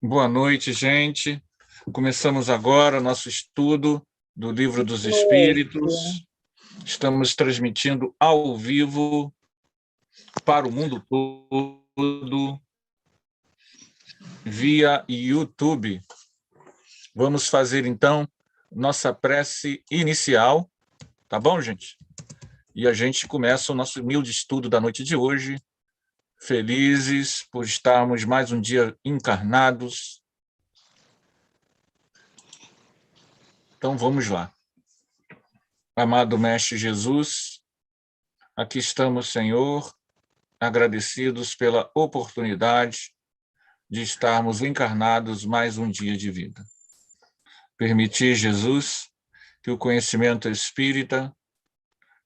Boa noite, gente. Começamos agora nosso estudo do Livro dos Espíritos. Estamos transmitindo ao vivo para o mundo todo via YouTube. Vamos fazer, então, nossa prece inicial, tá bom, gente? E a gente começa o nosso humilde estudo da noite de hoje, felizes por estarmos mais um dia encarnados. Então, vamos lá. Amado Mestre Jesus, aqui estamos, Senhor, agradecidos pela oportunidade de estarmos encarnados mais um dia de vida. Permitir, Jesus, que o conhecimento espírita,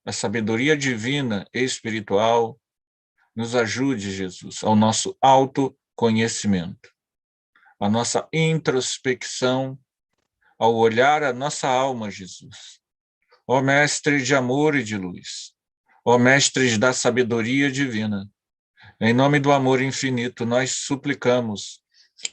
a sabedoria divina e espiritual nos ajude, Jesus, ao nosso autoconhecimento, à nossa introspecção, ao olhar a nossa alma, Jesus. Ó Mestre de amor e de luz, ó Mestres da sabedoria divina, em nome do amor infinito, nós suplicamos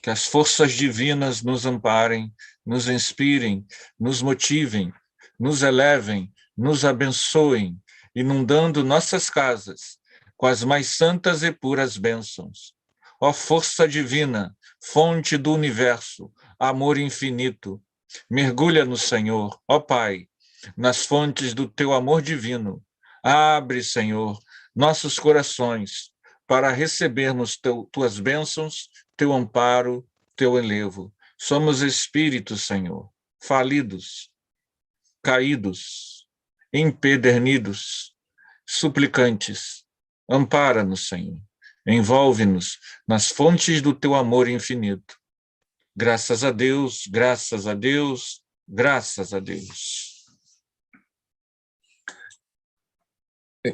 que as forças divinas nos amparem, nos inspirem, nos motivem, nos elevem, nos abençoem, inundando nossas casas com as mais santas e puras bênçãos. Ó força divina, fonte do universo, amor infinito, mergulha no Senhor, ó Pai, nas fontes do teu amor divino. Abre, Senhor, nossos corações para recebermos tuas bênçãos, teu amparo, teu enlevo. Somos espíritos, Senhor, falidos, caídos, empedernidos, suplicantes. Ampara-nos, Senhor. Envolve-nos nas fontes do teu amor infinito. Graças a Deus, graças a Deus, graças a Deus.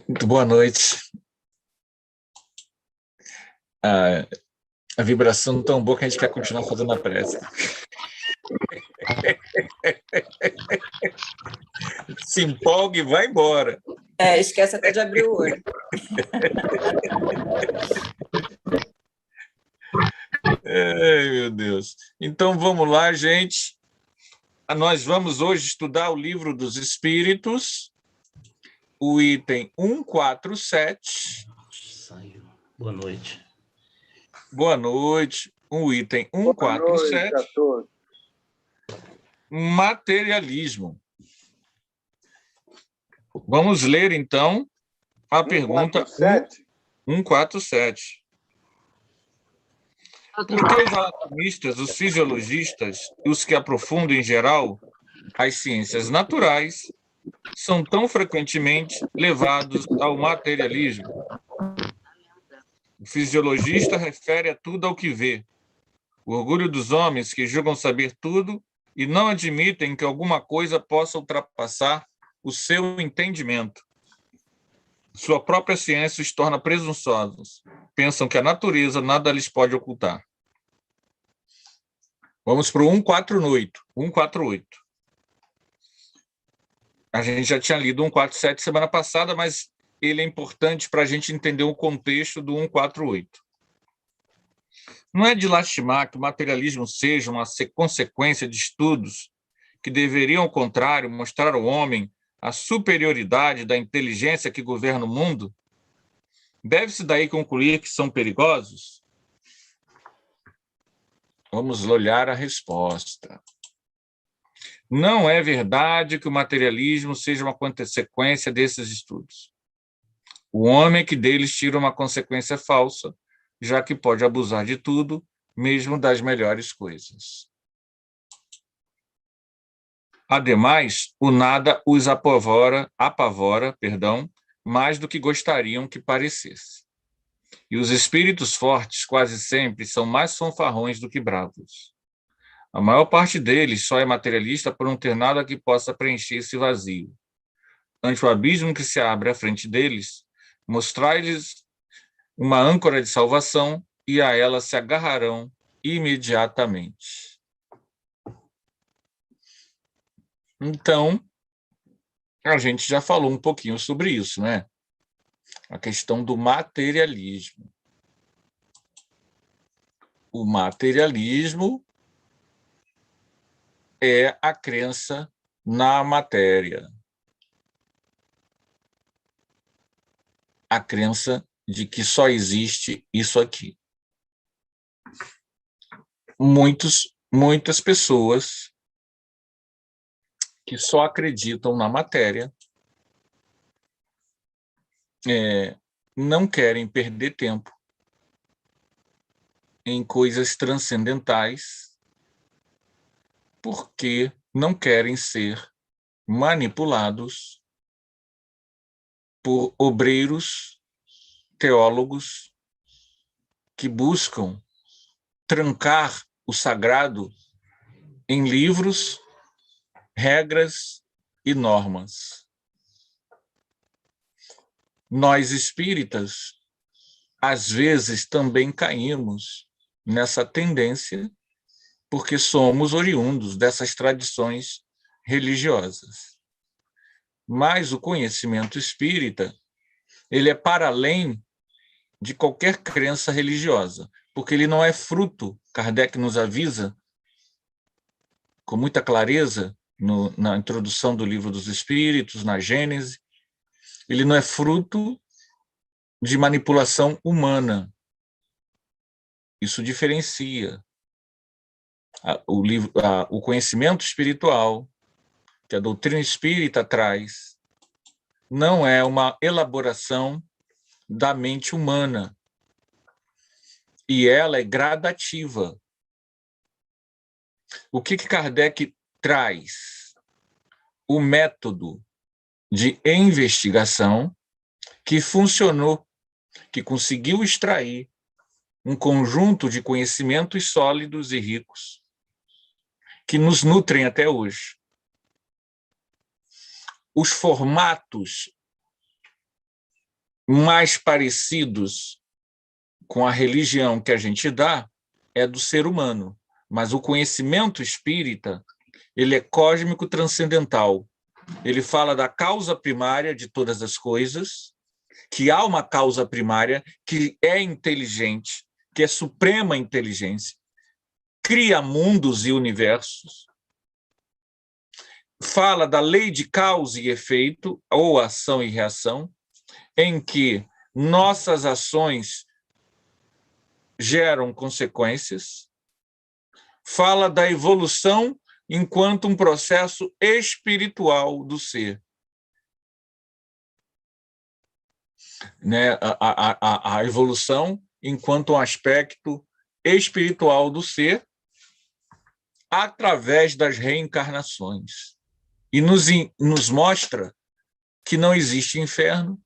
Muito boa noite. A vibração tão boa que a gente quer continuar fazendo a prece. Se empolga e vai embora. Esquece até de abrir o olho. Ai, meu Deus. Então, vamos lá, gente. Nós vamos hoje estudar o Livro dos Espíritos, o item 147. Boa noite. Boa noite. O item 147. Boa noite a todos. Materialismo. Vamos ler, então, a pergunta 147. Por que os anatomistas, os fisiologistas e os que aprofundam em geral as ciências naturais são tão frequentemente levados ao materialismo? O fisiologista refere a tudo ao que vê. O orgulho dos homens que julgam saber tudo e não admitem que alguma coisa possa ultrapassar o seu entendimento. Sua própria ciência os torna presunçosos. Pensam que a natureza nada lhes pode ocultar. Vamos para o 148. 148. A gente já tinha lido o 147 semana passada, mas ele é importante para a gente entender o contexto do 148. Não é de lastimar que o materialismo seja uma consequência de estudos que deveriam, ao contrário, mostrar ao homem a superioridade da inteligência que governa o mundo? Deve-se daí concluir que são perigosos? Vamos olhar a resposta. Não é verdade que o materialismo seja uma consequência desses estudos. O homem é que deles tira uma consequência falsa, já que pode abusar de tudo, mesmo das melhores coisas. Ademais, o nada os apavora, mais do que gostariam que parecesse. E os espíritos fortes quase sempre são mais fanfarrões do que bravos. A maior parte deles só é materialista por não ter nada que possa preencher esse vazio. Ante o abismo que se abre à frente deles, mostrar-lhes uma âncora de salvação e a ela se agarrarão imediatamente. Então, a gente já falou um pouquinho sobre isso, né? A questão do materialismo. O materialismo é a crença na matéria. A crença de que só existe isso aqui. Muitas pessoas que só acreditam na matéria não querem perder tempo em coisas transcendentais porque não querem ser manipulados por obreiros, teólogos que buscam trancar o sagrado em livros, regras e normas. Nós espíritas, às vezes, também caímos nessa tendência, porque somos oriundos dessas tradições religiosas. Mas o conhecimento espírita, ele é para além de qualquer crença religiosa, porque ele não é fruto, Kardec nos avisa com muita clareza na introdução do Livro dos Espíritos, na Gênese, ele não é fruto de manipulação humana. Isso diferencia o conhecimento espiritual que a doutrina espírita traz, não é uma elaboração da mente humana. E ela é gradativa. O que Kardec traz? O método de investigação que funcionou, que conseguiu extrair um conjunto de conhecimentos sólidos e ricos que nos nutrem até hoje. Os formatos mais parecidos com a religião que a gente dá é do ser humano, mas o conhecimento espírita, ele é cósmico transcendental. Ele fala da causa primária de todas as coisas, que há uma causa primária que é inteligente, que é suprema inteligência, cria mundos e universos, fala da lei de causa e efeito, ou ação e reação, em que nossas ações geram consequências, fala da evolução enquanto um processo espiritual do ser. Né? A evolução enquanto um aspecto espiritual do ser através das reencarnações. E nos mostra que não existe inferno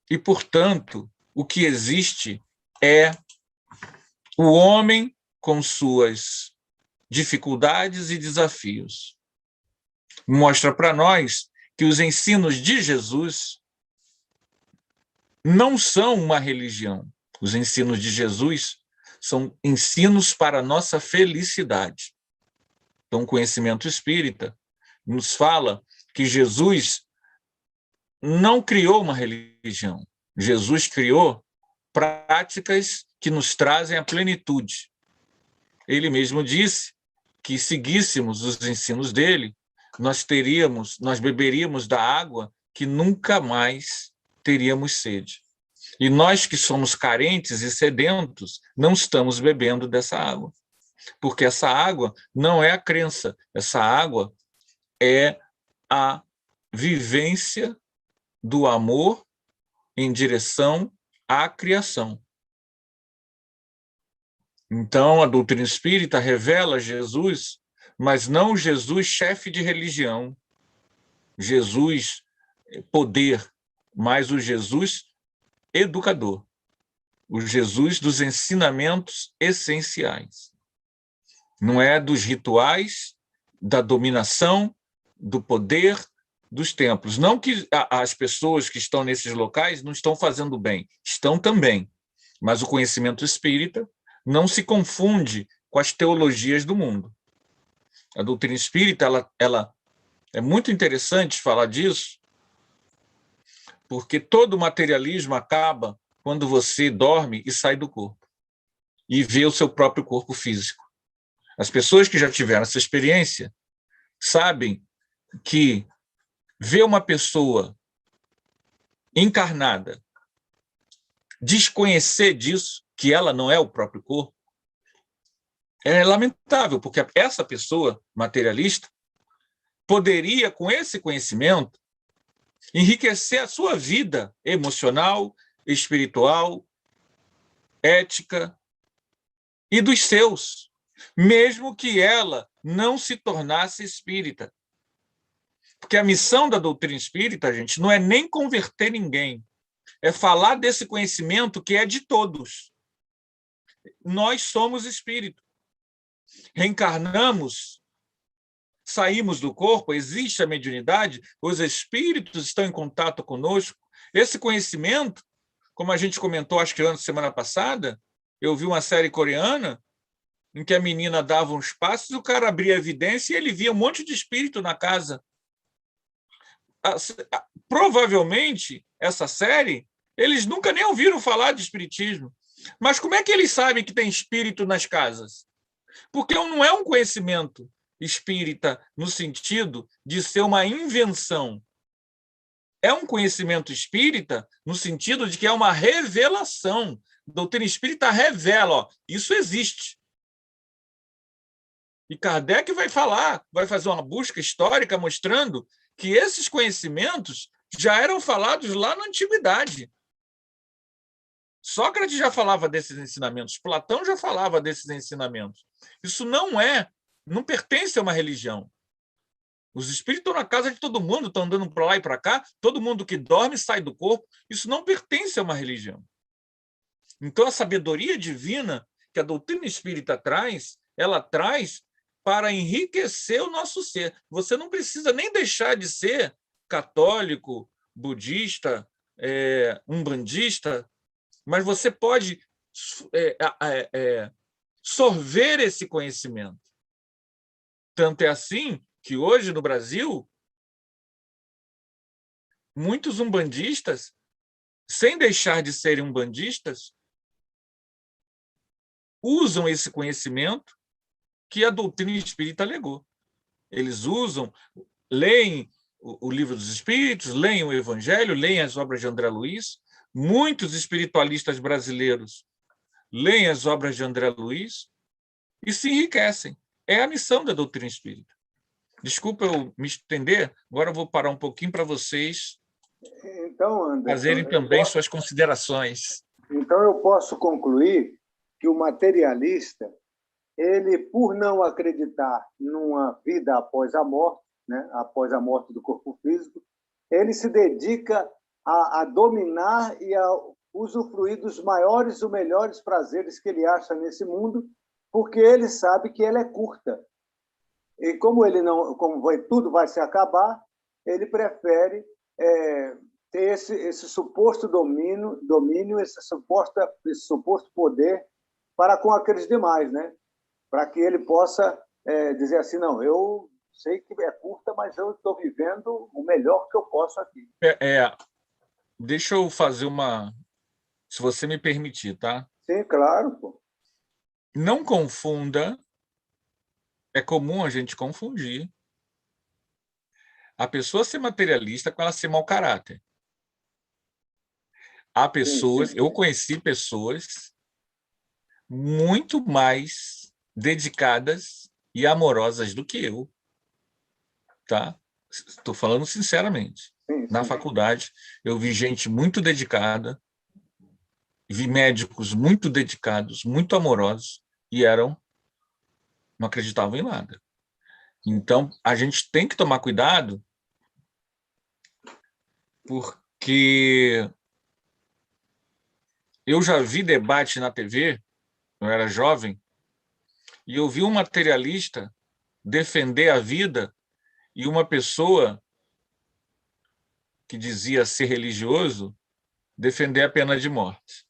e, portanto, o que existe é o homem com suas dificuldades e desafios. Mostra para nós que os ensinos de Jesus não são uma religião. Os ensinos de Jesus são ensinos para a nossa felicidade. Então, o conhecimento espírita nos fala que Jesus não criou uma religião. Jesus criou práticas que nos trazem a plenitude. Ele mesmo disse que, seguíssemos os ensinos dele, nós beberíamos da água que nunca mais teríamos sede. E nós que somos carentes e sedentos, não estamos bebendo dessa água. Porque essa água não é a crença, essa água é a vivência do amor em direção à criação. Então, a doutrina espírita revela Jesus, mas não Jesus chefe de religião, Jesus poder, mas o Jesus educador, o Jesus dos ensinamentos essenciais. Não é dos rituais, da dominação, do poder, dos templos. Não que as pessoas que estão nesses locais não estão fazendo bem, estão também, mas o conhecimento espírita não se confunde com as teologias do mundo. A doutrina espírita, ela é muito interessante falar disso, porque todo materialismo acaba quando você dorme e sai do corpo. e ver o seu próprio corpo físico. As pessoas que já tiveram essa experiência sabem que ver uma pessoa encarnada, desconhecer disso, que ela não é o próprio corpo, é lamentável, porque essa pessoa materialista poderia, com esse conhecimento, enriquecer a sua vida emocional, espiritual, ética e dos seus, mesmo que ela não se tornasse espírita. Porque a missão da doutrina espírita, gente, não é nem converter ninguém, é falar desse conhecimento que é de todos. Nós somos espírito. Reencarnamos, saímos do corpo, existe a mediunidade, os espíritos estão em contato conosco. Esse conhecimento, como a gente comentou, acho que semana passada, eu vi uma série coreana em que a menina dava uns passos, o cara abria a evidência e ele via um monte de espírito na casa. Provavelmente, essa série, eles nunca nem ouviram falar de espiritismo. Mas como é que eles sabem que tem espírito nas casas? Porque não é um conhecimento espírita no sentido de ser uma invenção. É um conhecimento espírita no sentido de que é uma revelação. A doutrina espírita revela, ó, isso existe. E Kardec vai falar, vai fazer uma busca histórica mostrando que esses conhecimentos já eram falados lá na antiguidade. Sócrates já falava desses ensinamentos, Platão já falava desses ensinamentos. Isso não pertence a uma religião. Os espíritos estão na casa de todo mundo, estão andando para lá e para cá, todo mundo que dorme sai do corpo. Isso não pertence a uma religião. Então, a sabedoria divina que a doutrina espírita traz, ela traz para enriquecer o nosso ser. Você não precisa nem deixar de ser católico, budista, umbandista, mas você pode sorver esse conhecimento. Tanto é assim que hoje no Brasil, muitos umbandistas, sem deixar de serem umbandistas, usam esse conhecimento que a doutrina espírita legou. Eles usam, leem o Livro dos Espíritos, leem o Evangelho, leem as obras de André Luiz. Muitos espiritualistas brasileiros leem as obras de André Luiz e se enriquecem. É a missão da doutrina espírita. Desculpa eu me estender, agora eu vou parar um pouquinho para vocês fazerem também suas considerações. Então, eu posso concluir que o materialista, ele, por não acreditar numa vida após a morte, né, após a morte do corpo físico, ele se dedica a dominar e a usufruir dos maiores ou melhores prazeres que ele acha nesse mundo, porque ele sabe que ela é curta. E como tudo vai se acabar, ele prefere ter esse suposto domínio, esse suposto poder para com aqueles demais, né? Para que ele possa dizer assim, não, eu sei que é curta, mas eu estou vivendo o melhor que eu posso aqui. Deixa eu fazer uma... Se você me permitir, tá? Sim, claro. Pô. Não confunda... É comum a gente confundir a pessoa ser materialista com ela ser mau caráter. Há pessoas... Eu conheci pessoas muito mais dedicadas e amorosas do que eu. Tá? Estou falando sinceramente. Na faculdade, eu vi gente muito dedicada, vi médicos muito dedicados, muito amorosos, e não acreditavam em nada. Então, a gente tem que tomar cuidado, porque eu já vi debate na TV, eu era jovem, e eu vi um materialista defender a vida e uma pessoa que dizia ser religioso defender a pena de morte.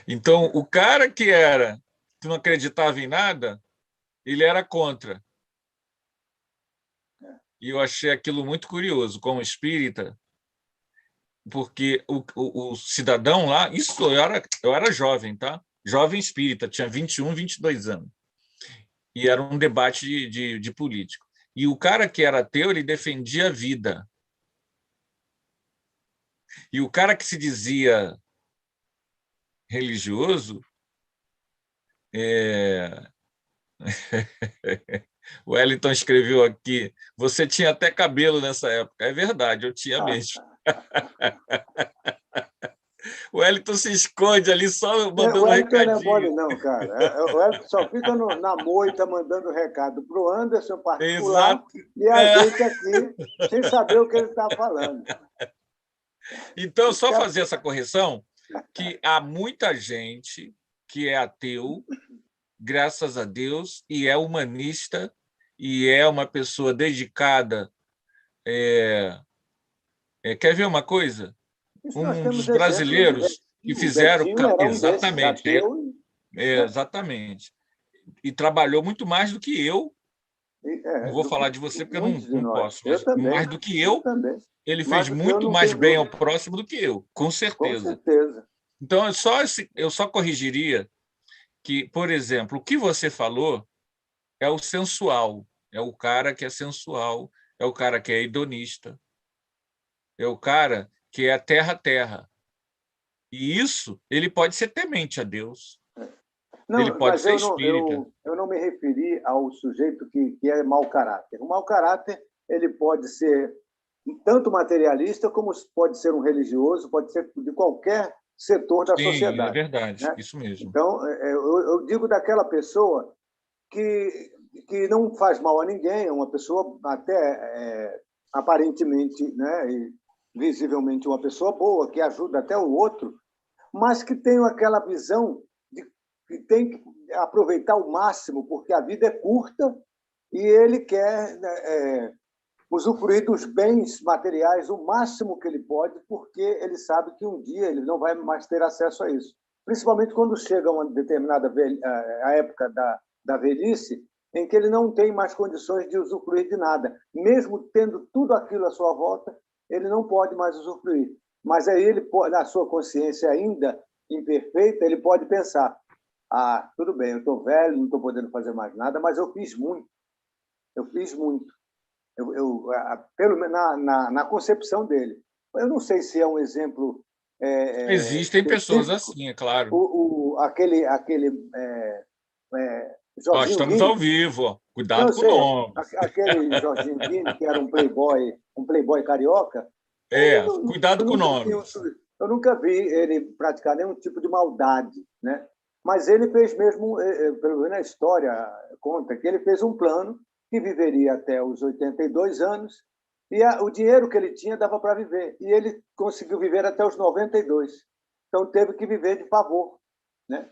Então, o cara que não acreditava em nada, ele era contra. E eu achei aquilo muito curioso, como espírita, porque o cidadão lá, eu era jovem, tá? jovem espírita, tinha 21, 22 anos. E era um debate de político. E o cara que era ateu, ele defendia a vida. E o cara que se dizia religioso, o Wellington escreveu aqui, você tinha até cabelo nessa época. É verdade, eu tinha mesmo. O Wellington se esconde ali só mandando o Wellington recadinho. não é mole, não, cara. O Wellington só fica na moita mandando recado para o Anderson particular. Exato. E a gente aqui sem saber o que ele está falando. Então, só fazer essa correção, que há muita gente que é ateu, graças a Deus, e é humanista, e é uma pessoa dedicada. Quer ver uma coisa? Dos brasileiros que fizeram... Exatamente. Exatamente. E trabalhou muito mais do que eu. Não vou falar de você, porque eu não posso. Mas mais do que eu, ele fez muito mais bem ao próximo do que eu, com certeza. Com certeza. Então, eu só corrigiria que, por exemplo, o que você falou é o sensual, é o cara que é sensual, é o cara que é hedonista, é o cara que é terra-terra. E isso, ele pode ser temente a Deus. Não, ele pode ser espírita. Eu não me referi ao sujeito que é mau caráter. O mau caráter ele pode ser tanto materialista como pode ser um religioso, pode ser de qualquer setor da sociedade. É verdade, né? Isso mesmo. Então, eu digo daquela pessoa que não faz mal a ninguém, é uma pessoa até aparentemente, né, e visivelmente uma pessoa boa, que ajuda até o outro, mas que tem aquela visão de que tem que aproveitar o máximo, porque a vida é curta e ele quer usufruir dos bens materiais o máximo que ele pode, porque ele sabe que um dia ele não vai mais ter acesso a isso. Principalmente quando chega uma determinada a época da velhice, em que ele não tem mais condições de usufruir de nada. Mesmo tendo tudo aquilo à sua volta, ele não pode mais usufruir. Mas aí ele, na sua consciência ainda imperfeita, ele pode pensar: tudo bem, eu estou velho, não estou podendo fazer mais nada, mas eu fiz muito. Eu fiz muito. Pelo menos na concepção dele. Eu não sei se é um exemplo... Existem pessoas assim, é claro. Aquele Jorginho estamos Guine, ao vivo, ó. Cuidado com o nome. Aquele Jorginho Guine, que era um playboy carioca. Cuidado com o nome. Eu nunca vi ele praticar nenhum tipo de maldade, né? Mas ele fez mesmo, pelo menos a história conta, que ele fez um plano que viveria até os 82 anos e o dinheiro que ele tinha dava para viver. E ele conseguiu viver até os 92. Então, teve que viver de favor, né?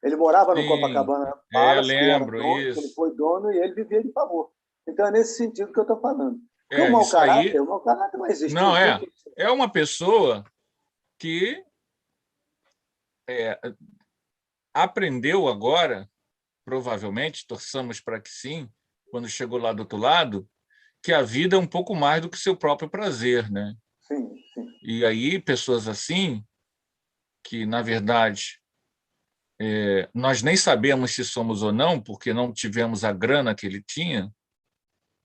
Ele morava no Copacabana Palace, lembro, ele foi dono e ele vivia de favor. Então, é nesse sentido que eu estou falando. Porque o mau caráter não existe. Não, é uma pessoa que aprendeu agora, provavelmente, torçamos para que sim, quando chegou lá do outro lado, que a vida é um pouco mais do que seu próprio prazer, né? Sim, sim. E aí, pessoas assim, que, na verdade, nós nem sabemos se somos ou não, porque não tivemos a grana que ele tinha,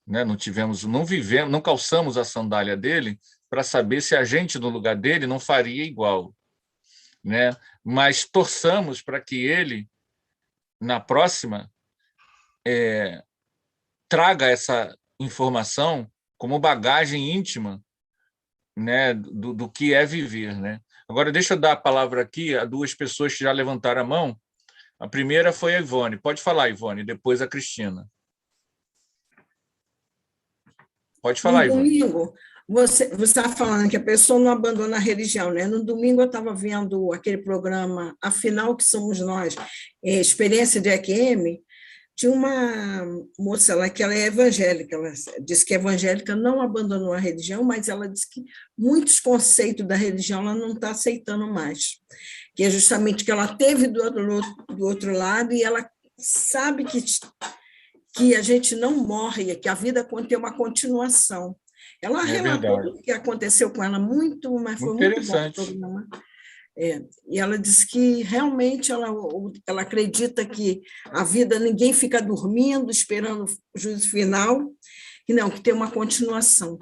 né? Não calçamos a sandália dele para saber se a gente, no lugar dele, não faria igual, né? Mas torçamos para que ele, na próxima, traga essa informação como bagagem íntima, né, do que é viver, né? Agora, deixa eu dar a palavra aqui a duas pessoas que já levantaram a mão. A primeira foi a Ivone. Pode falar, Ivone, depois a Cristina. Pode falar, Ivone. No domingo, você estava falando que a pessoa não abandona a religião, né? No domingo eu estava vendo aquele programa Afinal, que somos nós, Experiência de EQM. Tinha uma moça lá que ela é evangélica, ela disse que é evangélica, não abandonou a religião, mas ela disse que muitos conceitos da religião ela não está aceitando mais, que é justamente que ela teve do outro lado e ela sabe que a gente não morre, que a vida tem uma continuação. Ela relatou o que aconteceu com ela, mas foi muito bom o programa. E ela disse que realmente ela acredita que a vida, ninguém fica dormindo, esperando o juízo final, que não, que tem uma continuação.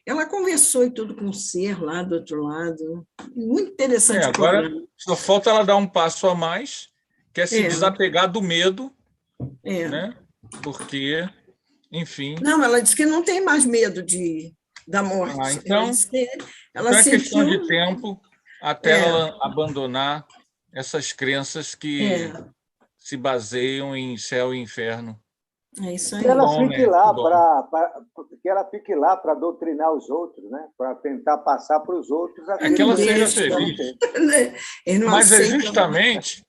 Ela conversou e tudo com o ser lá do outro lado. Muito interessante o Agora programa. só falta ela dar um passo a mais, que é se desapegar do medo, né? Porque, enfim... Não, ela disse que não tem mais medo da morte. Ela Então, disse que ela então é questão sentiu... de tempo até ela abandonar essas crenças que se baseiam em céu e inferno. É isso aí. Que ela Bom, fique né? lá Bom. que ela fique lá para doutrinar os outros, né? Para tentar passar para os outros É que ela seja deixa. feliz. Ele não Mas é aceita. justamente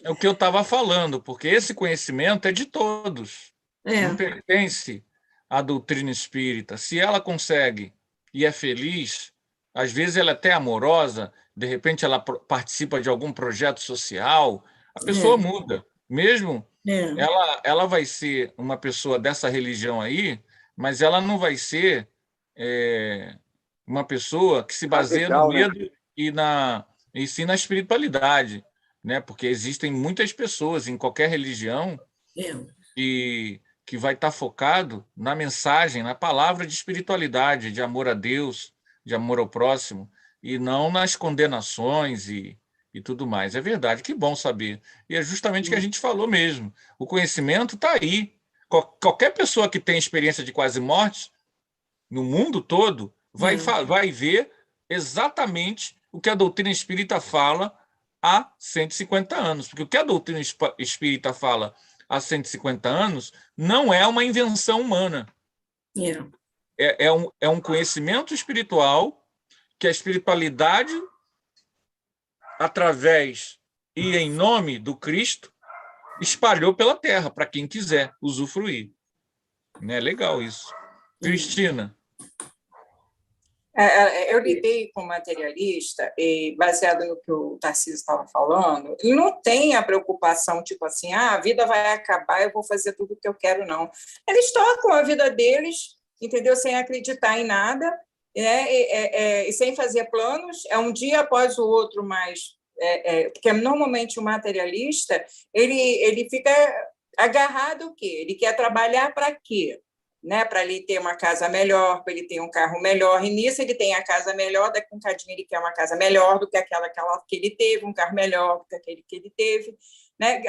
o que eu estava falando, porque esse conhecimento é de todos. Não pertence à doutrina espírita. Se ela consegue e é feliz, às vezes ela é até amorosa, de repente ela participa de algum projeto social, a pessoa muda. Mesmo ela vai ser uma pessoa dessa religião aí, mas ela não vai ser uma pessoa que se baseia no radical, né? medo e sim na espiritualidade, né? Porque existem muitas pessoas em qualquer religião que vai estar focado na mensagem, na palavra de espiritualidade, de amor a Deus, de amor ao próximo, e não nas condenações e tudo mais. É verdade, que bom saber. E é justamente o que a gente falou mesmo. O conhecimento está aí. Qualquer pessoa que tem experiência de quase morte, no mundo todo, vai ver exatamente o que a doutrina espírita fala há 150 anos. Porque o que a doutrina espírita fala há 150 anos não é uma invenção humana. É um conhecimento espiritual que a espiritualidade, através e em nome do Cristo, espalhou pela Terra para quem quiser usufruir. É legal isso. Cristina. Eu lidei com materialista e, baseado no que o Tarcísio estava falando, ele não tem a preocupação, tipo assim, a vida vai acabar, eu vou fazer tudo o que eu quero, não. Eles tocam a vida deles, entendeu? Sem acreditar em nada, e sem fazer planos, é um dia após o outro, mas... porque normalmente o materialista, ele fica agarrado o quê? Ele quer trabalhar para quê? Né, para ele ter uma casa melhor, para ele ter um carro melhor, e nisso ele tem a casa melhor, daqui a um cadinho ele quer uma casa melhor do que aquela que ele teve, um carro melhor do que aquele que ele teve. Né?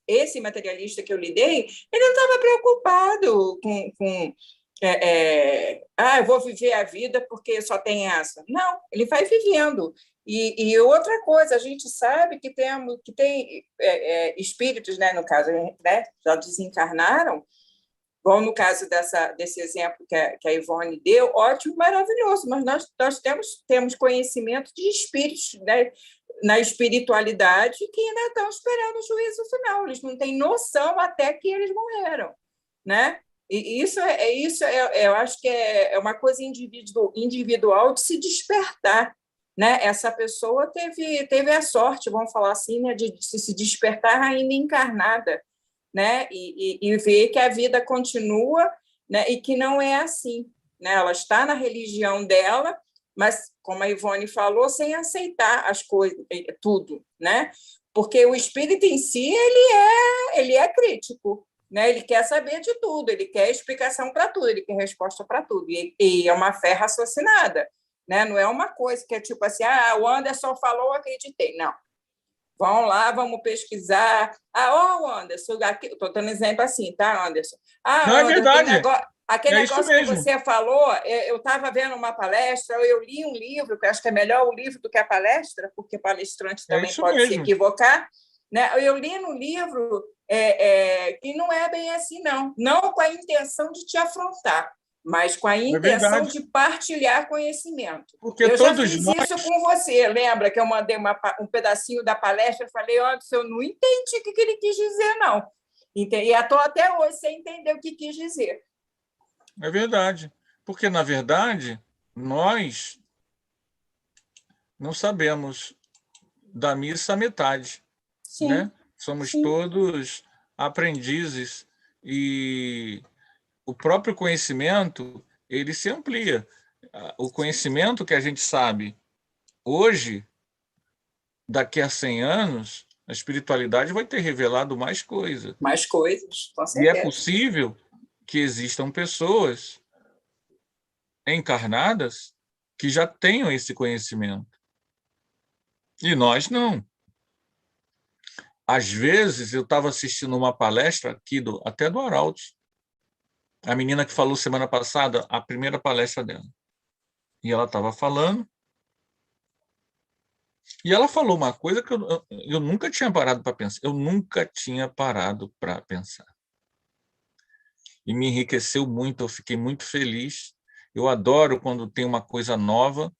Esse materialista que eu lidei, ele não estava preocupado com eu vou viver a vida porque só tem essa. Não, ele vai vivendo. E outra coisa, a gente sabe que tem espíritos, né, no caso, né, já desencarnaram, bom, no caso desse exemplo que a Ivone deu, ótimo, maravilhoso, mas nós temos conhecimento de espíritos, né, na espiritualidade que ainda estão esperando o juízo final, eles não têm noção até que eles morreram, né? E isso eu acho que é uma coisa individual de se despertar, né? Essa pessoa teve a sorte, vamos falar assim, né, de se despertar ainda encarnada, né? E ver que a vida continua, né? E que não é assim, né? Ela está na religião dela, mas, como a Ivone falou, sem aceitar as coisas, tudo, né? Porque o espírito em si ele é crítico, né? Ele quer saber de tudo, ele quer explicação para tudo, ele quer resposta para tudo, e é uma fé raciocinada, né? Não é uma coisa que é tipo assim, o Anderson falou, acreditei. Não. Vão lá, vamos pesquisar. Anderson, estou dando exemplo assim, tá, Anderson? Não, é verdade. Aquele É negócio que você falou, eu estava vendo uma palestra, eu li um livro, que eu acho que é melhor o livro do que a palestra, porque palestrante também pode se equivocar. Né? Eu li no livro que não é bem assim, não com a intenção de te afrontar, mas com a intenção de partilhar conhecimento. Porque eu já fiz isso com você, lembra que eu mandei um pedacinho da palestra, eu falei, Anderson, eu não entendi o que ele quis dizer, não. E estou até hoje sem entender o que quis dizer. É verdade, porque, na verdade, nós não sabemos da missa a metade, Sim, né? Somos todos aprendizes e o próprio conhecimento, ele se amplia. O conhecimento que a gente sabe hoje, daqui a 100 anos, a espiritualidade vai ter revelado mais coisas. Mais coisas, com E certeza. é possível que existam pessoas encarnadas que já tenham esse conhecimento. E nós não. Às vezes, eu estava assistindo uma palestra aqui, até do Arauto, a menina que falou semana passada, a primeira palestra dela. E ela estava falando, e ela falou uma coisa que eu nunca tinha parado para pensar. Eu nunca tinha parado para pensar. E me enriqueceu muito, eu fiquei muito feliz. Eu adoro quando tem uma coisa nova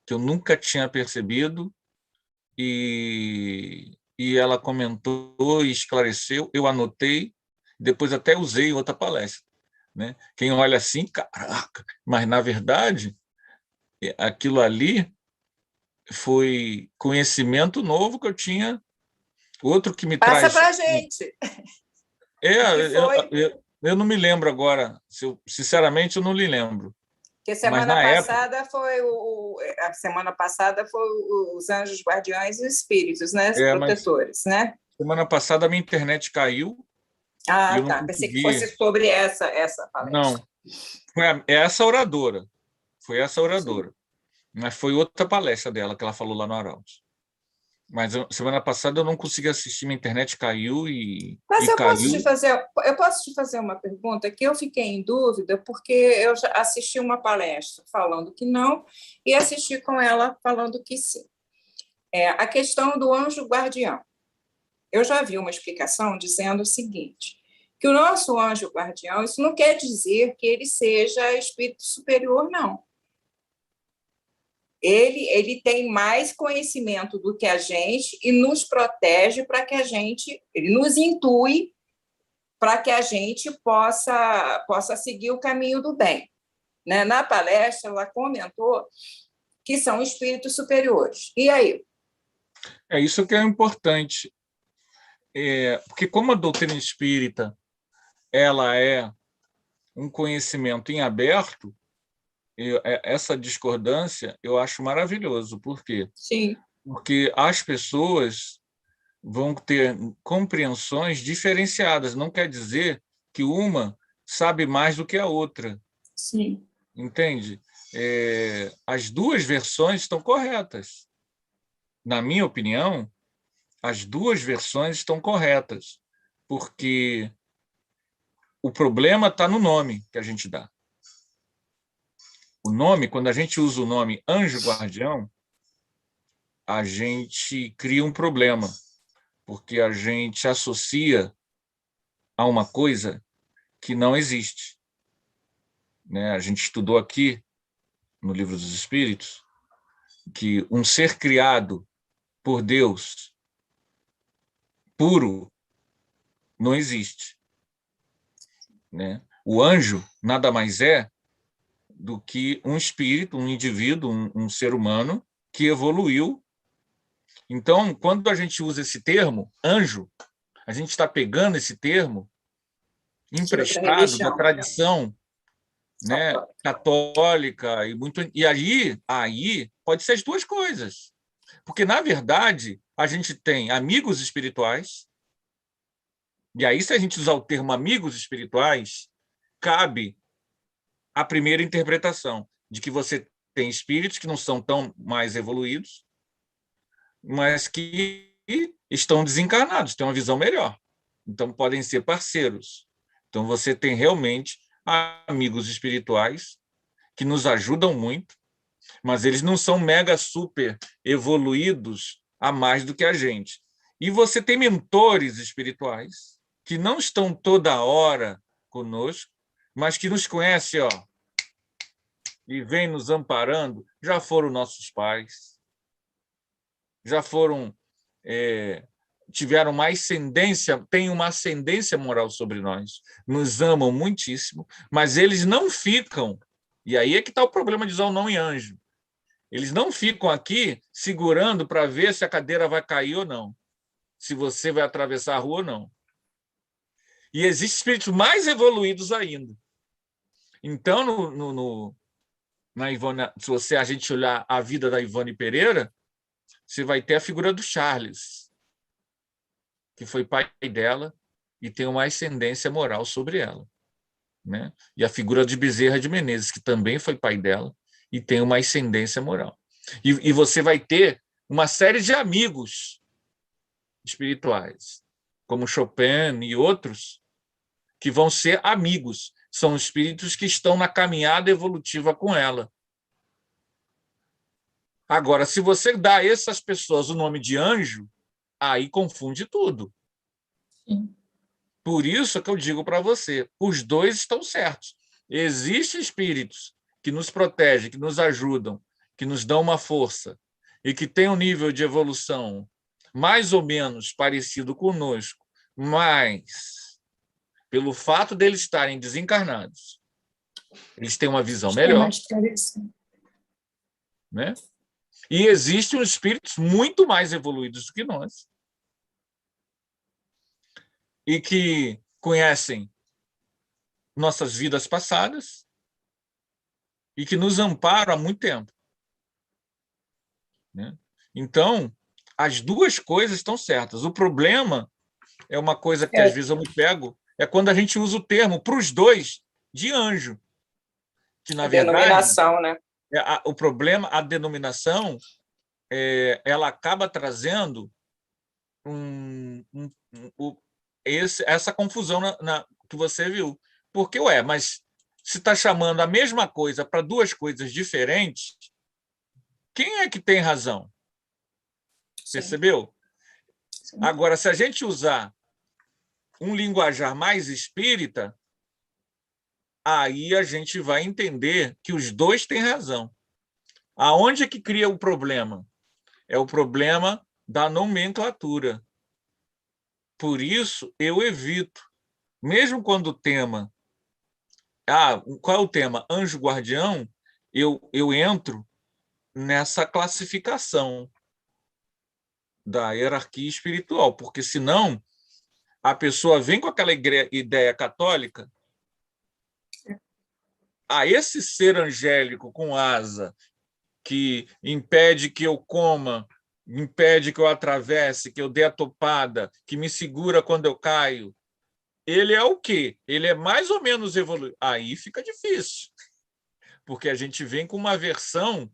que eu nunca tinha percebido e ela comentou e esclareceu, eu anotei, depois até usei em outra palestra. Né? Quem olha assim, caraca, mas na verdade aquilo ali foi conhecimento novo que eu tinha, outro que me Passa traz... para a gente. Eu não me lembro agora, sinceramente eu não lhe lembro. Porque Mas na época... a semana passada foi os anjos guardiães e os espíritos, né? Os mas protetores, né? semana passada a minha internet caiu e Ah, eu não tá. Pensei que consegui. fosse sobre essa palestra. Não, foi essa oradora. Foi essa oradora. Sim. Mas foi outra palestra dela que ela falou lá no Arauto. Mas semana passada eu não consegui assistir, minha internet caiu e Mas caiu. Eu posso te fazer uma pergunta que eu fiquei em dúvida, porque eu já assisti uma palestra falando que não e assisti com ela falando que sim. A questão do anjo guardião. Eu já vi uma explicação dizendo o seguinte, que o nosso anjo guardião, isso não quer dizer que ele seja espírito superior, não. Ele tem mais conhecimento do que a gente e nos protege para que a gente, ele nos intui para que a gente possa seguir o caminho do bem. Né? Na palestra, ela comentou que são espíritos superiores. E aí? É isso que é importante. Porque como a doutrina espírita ela é um conhecimento em aberto, essa discordância eu acho maravilhoso. Por quê? Sim. Porque as pessoas vão ter compreensões diferenciadas. Não quer dizer que uma sabe mais do que a outra. Sim. Entende? As duas versões estão corretas. Na minha opinião, as duas versões estão corretas, porque o problema está no nome que a gente dá. O nome, quando a gente usa o nome anjo guardião, a gente cria um problema, porque a gente associa a uma coisa que não existe. Né? A gente estudou aqui, no Livro dos Espíritos, que um ser criado por Deus, puro, não existe. Né? O anjo nada mais é do que um espírito, um indivíduo, um ser humano que evoluiu. Então, quando a gente usa esse termo, anjo, a gente está pegando esse termo emprestado da tradição, né, católica e aí pode ser as duas coisas, porque na verdade a gente tem amigos espirituais e aí se a gente usar o termo amigos espirituais cabe a primeira interpretação de que você tem espíritos que não são tão mais evoluídos, mas que estão desencarnados, têm uma visão melhor, então podem ser parceiros. Então você tem realmente amigos espirituais que nos ajudam muito, mas eles não são mega super evoluídos a mais do que a gente. E você tem mentores espirituais que não estão toda hora conosco, mas que nos conhecem, e vêm nos amparando, já foram nossos pais, já foram, tiveram uma ascendência, têm uma ascendência moral sobre nós, nos amam muitíssimo, mas eles não ficam, e aí é que está o problema de usar o nome anjo, eles não ficam aqui segurando para ver se a cadeira vai cair ou não, se você vai atravessar a rua ou não. E existem espíritos mais evoluídos ainda. Então, na Ivone, se a gente olhar a vida da Ivone Pereira, você vai ter a figura do Charles, que foi pai dela e tem uma ascendência moral sobre ela, né? E a figura de Bezerra de Menezes, que também foi pai dela e tem uma ascendência moral. E você vai ter uma série de amigos espirituais, como Chopin e outros, que vão ser amigos. São espíritos que estão na caminhada evolutiva com ela. Agora, se você dá a essas pessoas o nome de anjo, aí confunde tudo. Sim. Por isso que eu digo para você, os dois estão certos. Existem espíritos que nos protegem, que nos ajudam, que nos dão uma força e que têm um nível de evolução mais ou menos parecido conosco, mas pelo fato deles estarem desencarnados, eles têm uma visão melhor, né? E existem espíritos muito mais evoluídos do que nós e que conhecem nossas vidas passadas e que nos amparam há muito tempo, né? Então, as duas coisas estão certas. O problema é uma coisa que às vezes eu me pego, é quando a gente usa o termo para os dois de anjo, que na verdade denominação, né? O problema, a denominação, ela acaba trazendo essa confusão que você viu. Porque, mas se está chamando a mesma coisa para duas coisas diferentes, quem é que tem razão? Percebeu? Sim. Agora, se a gente usar um linguajar mais espírita, aí a gente vai entender que os dois têm razão. Aonde é que cria o problema? É o problema da nomenclatura. Por isso, eu evito, mesmo quando o tema... qual é o tema? Anjo guardião, eu entro nessa classificação da hierarquia espiritual, porque senão a pessoa vem com aquela ideia católica, esse ser angélico com asa que impede que eu coma, impede que eu atravesse, que eu dê a topada, que me segura quando eu caio, ele é o quê? Ele é mais ou menos evoluído. Aí fica difícil, porque a gente vem com uma versão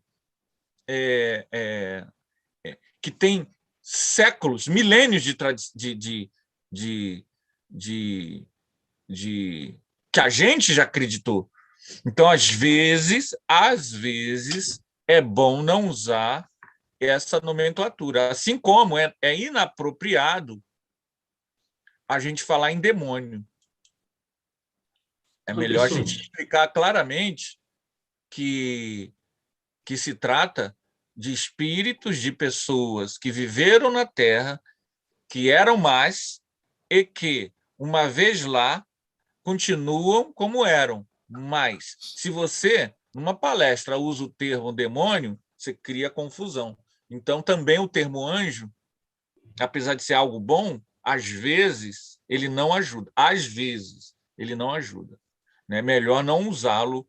que tem séculos, milênios que a gente já acreditou. Então, às vezes, é bom não usar essa nomenclatura. Assim como é inapropriado a gente falar em demônio. É melhor a gente explicar claramente que se trata de espíritos de pessoas que viveram na Terra, que eram más e que, uma vez lá, continuam como eram. Mas, se você, numa palestra, usa o termo demônio, você cria confusão. Então, também o termo anjo, apesar de ser algo bom, às vezes ele não ajuda. Às vezes ele não ajuda. É melhor não usá-lo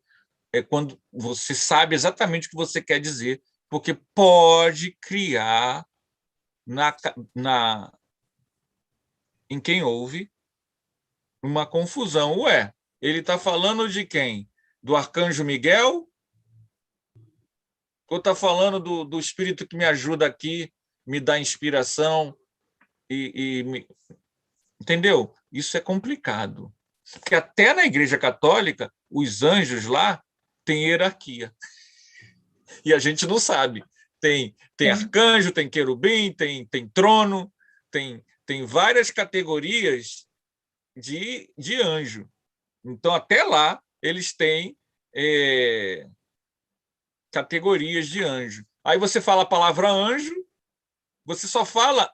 quando você sabe exatamente o que você quer dizer, porque pode criar em quem ouve uma confusão. Ele está falando de quem? Do arcanjo Miguel? Ou está falando do espírito que me ajuda aqui, me dá inspiração? Entendeu? Isso é complicado. Porque até na Igreja Católica, os anjos lá têm hierarquia. E a gente não sabe. Tem arcanjo, tem querubim, tem trono, tem várias categorias de anjo. Então, até lá, eles têm categorias de anjo. Aí você fala a palavra anjo, você só fala...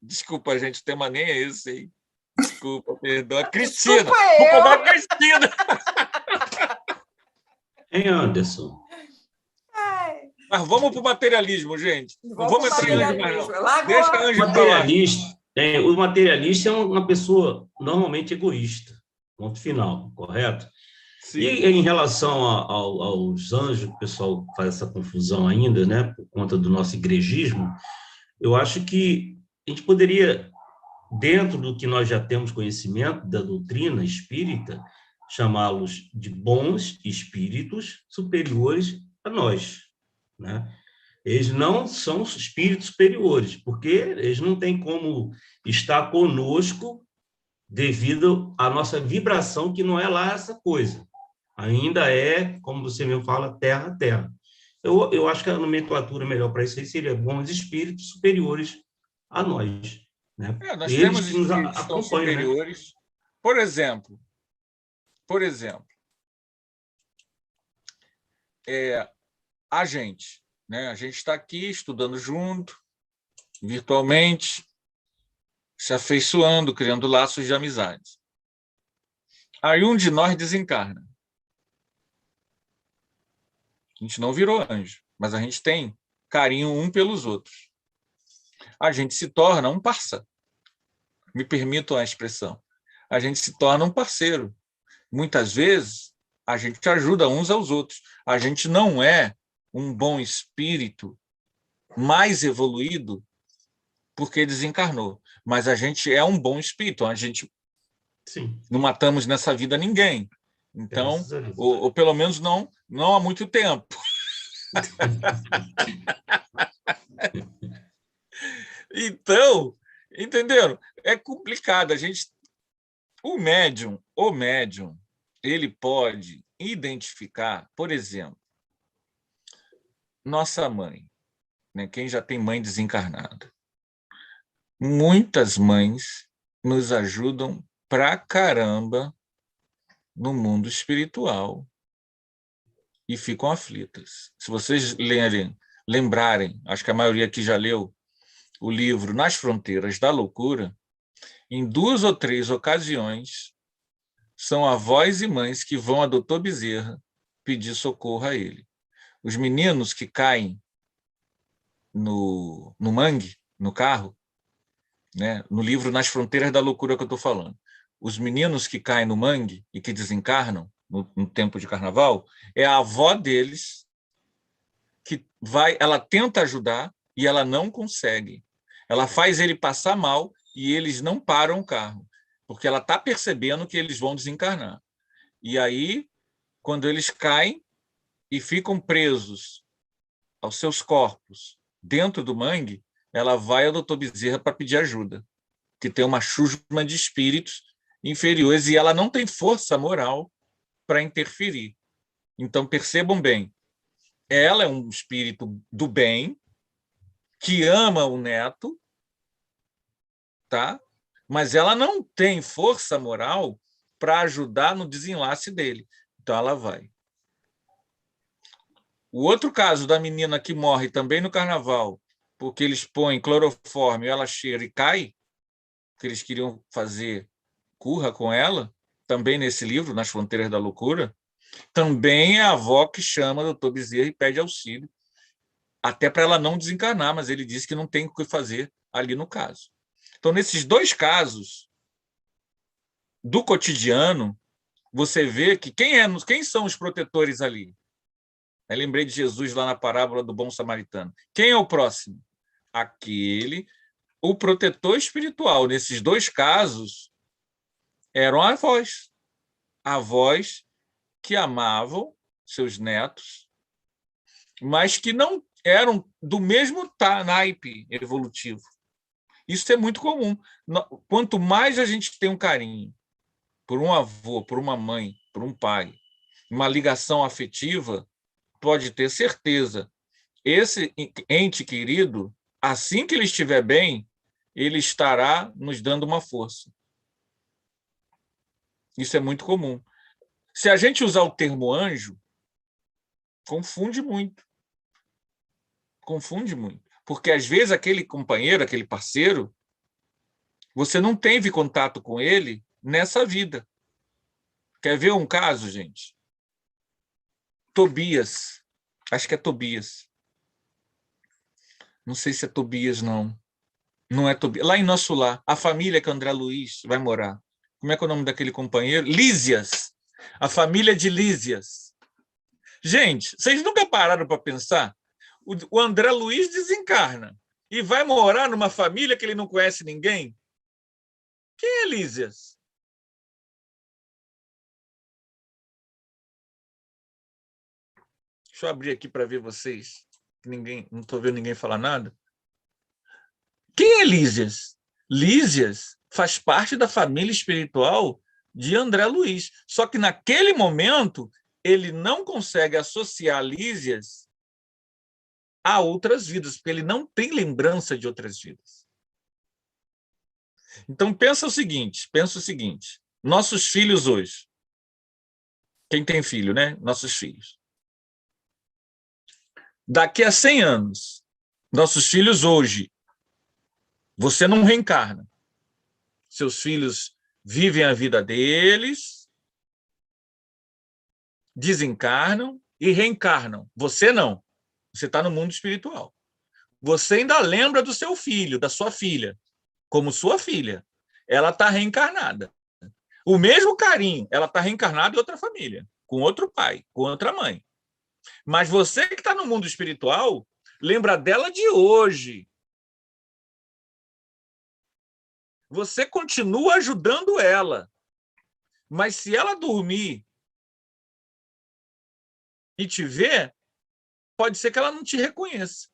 Desculpa, gente, o tema nem é esse aí. Desculpa, perdão. Cristina! Vou pegar a Cristina! Hein, Anderson? Mas vamos para o materialismo, gente. Não vamos entrar em anjo mais, não. Deixa anjo o materialista é uma pessoa normalmente egoísta. Ponto final, correto? E em relação aos anjos, o pessoal faz essa confusão ainda, né, por conta do nosso igrejismo. Eu acho que a gente poderia, dentro do que nós já temos conhecimento da doutrina espírita, chamá-los de bons espíritos superiores a nós, né? Eles não são espíritos superiores, porque eles não têm como estar conosco devido à nossa vibração, que não é lá essa coisa. Ainda é, como você mesmo fala, terra a terra. Eu acho que a nomenclatura melhor para isso aí seria bons espíritos superiores a nós, né? Nós Eles temos que nos espíritos que são acompanham, né? superiores. Por exemplo, a gente, né? A gente está aqui estudando junto, virtualmente, se afeiçoando, criando laços de amizade. Aí um de nós desencarna. A gente não virou anjo, mas a gente tem carinho um pelos outros. A gente se torna um parça. Me permitam a expressão. A gente se torna um parceiro. Muitas vezes, a gente ajuda uns aos outros. A gente não é um bom espírito mais evoluído porque desencarnou, mas a gente é um bom espírito. A gente Sim. Não matamos nessa vida ninguém. Então, ou pelo menos não há muito tempo. Então, entenderam? É complicado. O médium, ele pode identificar, por exemplo, nossa mãe, né? Quem já tem mãe desencarnada. Muitas mães nos ajudam pra caramba no mundo espiritual e ficam aflitas. Se vocês lembrarem, acho que a maioria aqui já leu o livro Nas Fronteiras da Loucura, em 2 ou 3 ocasiões, são avós e mães que vão a Dr. Bezerra pedir socorro a ele. Os meninos que caem no mangue, no carro, né? No livro Nas Fronteiras da Loucura que eu estou falando, os meninos que caem no mangue e que desencarnam no tempo de carnaval, é a avó deles que ela tenta ajudar e ela não consegue. Ela faz ele passar mal e eles não param o carro, porque ela está percebendo que eles vão desencarnar. E aí, quando eles caem e ficam presos aos seus corpos dentro do mangue, ela vai ao Dr. Bezerra para pedir ajuda, que tem uma chusma de espíritos inferiores e ela não tem força moral para interferir. Então, percebam bem, ela é um espírito do bem, que ama o neto, tá? Mas ela não tem força moral para ajudar no desenlace dele. Então, ela vai. O outro caso da menina que morre também no carnaval, porque eles põem cloroforme, ela cheira e cai, que eles queriam fazer curra com ela, também nesse livro, Nas Fronteiras da Loucura, também é a avó que chama o Dr. Bezerra e pede auxílio, até para ela não desencarnar, mas ele disse que não tem o que fazer ali no caso. Então, nesses 2 casos do cotidiano, você vê que quem são os protetores ali? Eu lembrei de Jesus lá na parábola do bom samaritano. Quem é o próximo? O protetor espiritual. Nesses 2 casos, eram avós que amavam seus netos, mas que não eram do mesmo naipe evolutivo. Isso é muito comum. Quanto mais a gente tem um carinho por um avô, por uma mãe, por um pai, uma ligação afetiva, pode ter certeza, esse ente querido, assim que ele estiver bem, ele estará nos dando uma força. Isso é muito comum. Se a gente usar o termo anjo, confunde muito. Confunde muito. Porque, às vezes, aquele companheiro, aquele parceiro, você não teve contato com ele nessa vida. Quer ver um caso, gente? Tobias. Acho que é Tobias. Não sei se é Tobias, não. Não é Tobias. Lá em Nosso Lar, a família que o André Luiz vai morar. Como é que é o nome daquele companheiro? Lísias. a família de Lísias. Gente, vocês nunca pararam para pensar? O André Luiz desencarna e vai morar numa família que ele não conhece ninguém? Quem é Lísias? Deixa eu abrir aqui para ver vocês. Não estou vendo ninguém falar nada. Quem é Lísias? Lísias faz parte da família espiritual de André Luiz. Só que naquele momento ele não consegue associar Lísias a outras vidas, porque ele não tem lembrança de outras vidas. Então pensa o seguinte, nossos filhos hoje, quem tem filho, né? Nossos filhos. Daqui a 100 anos, nossos filhos hoje, você não reencarna. Seus filhos vivem a vida deles, desencarnam e reencarnam. Você não. Você está no mundo espiritual. Você ainda lembra do seu filho, da sua filha, como sua filha. Ela está reencarnada. O mesmo carinho, ela está reencarnada em outra família, com outro pai, com outra mãe. Mas você que está no mundo espiritual, lembra dela de hoje. Você continua ajudando ela. Mas se ela dormir e te ver, pode ser que ela não te reconheça.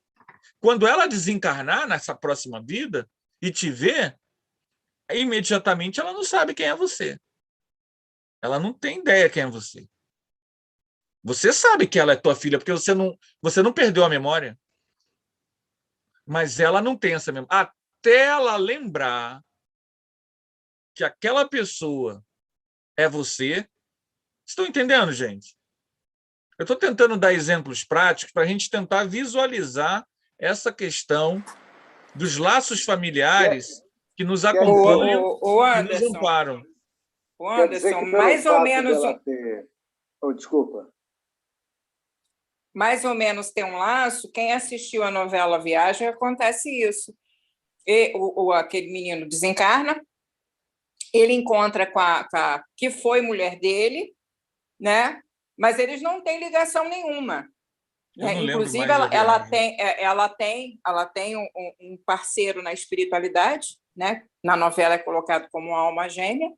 Quando ela desencarnar nessa próxima vida e te ver, imediatamente ela não sabe quem é você. Ela não tem ideia quem é você. Você sabe que ela é tua filha, porque você não perdeu a memória. Mas ela não tem essa memória. Até ela lembrar que aquela pessoa é você. Estão entendendo, gente? Eu estou tentando dar exemplos práticos para a gente tentar visualizar essa questão dos laços familiares que nos acompanham e nos amparam. O Anderson, mais ou menos... Desculpa. Mais ou menos tem um laço. Quem assistiu a novela Viagem, acontece isso. E, aquele menino desencarna, ele encontra com a que foi mulher dele, né? Mas eles não têm ligação nenhuma. Né? Inclusive, ela tem um parceiro na espiritualidade, né? Na novela é colocado como uma alma gêmea,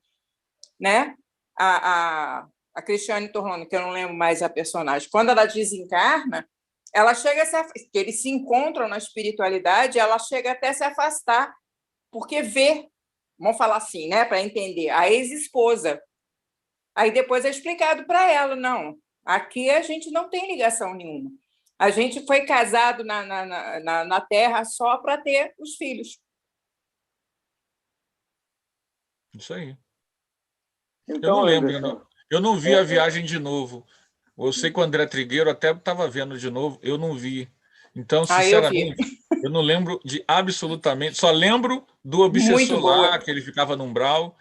né? A Cristiane Torlone, que eu não lembro mais a personagem, quando ela desencarna, ela chega a que eles se encontram na espiritualidade, ela chega até a se afastar, porque vê, vamos falar assim, né, para entender, a ex-esposa. Aí depois é explicado para ela, não, aqui a gente não tem ligação nenhuma. A gente foi casado na Terra só para ter os filhos. Isso aí. Então, eu não lembro, eu não vi a Viagem de novo. Eu sei que o André Trigueiro até estava vendo de novo, eu não vi. Então, sinceramente, eu não lembro de absolutamente... Só lembro do obsessor lá, que ele ficava no umbral,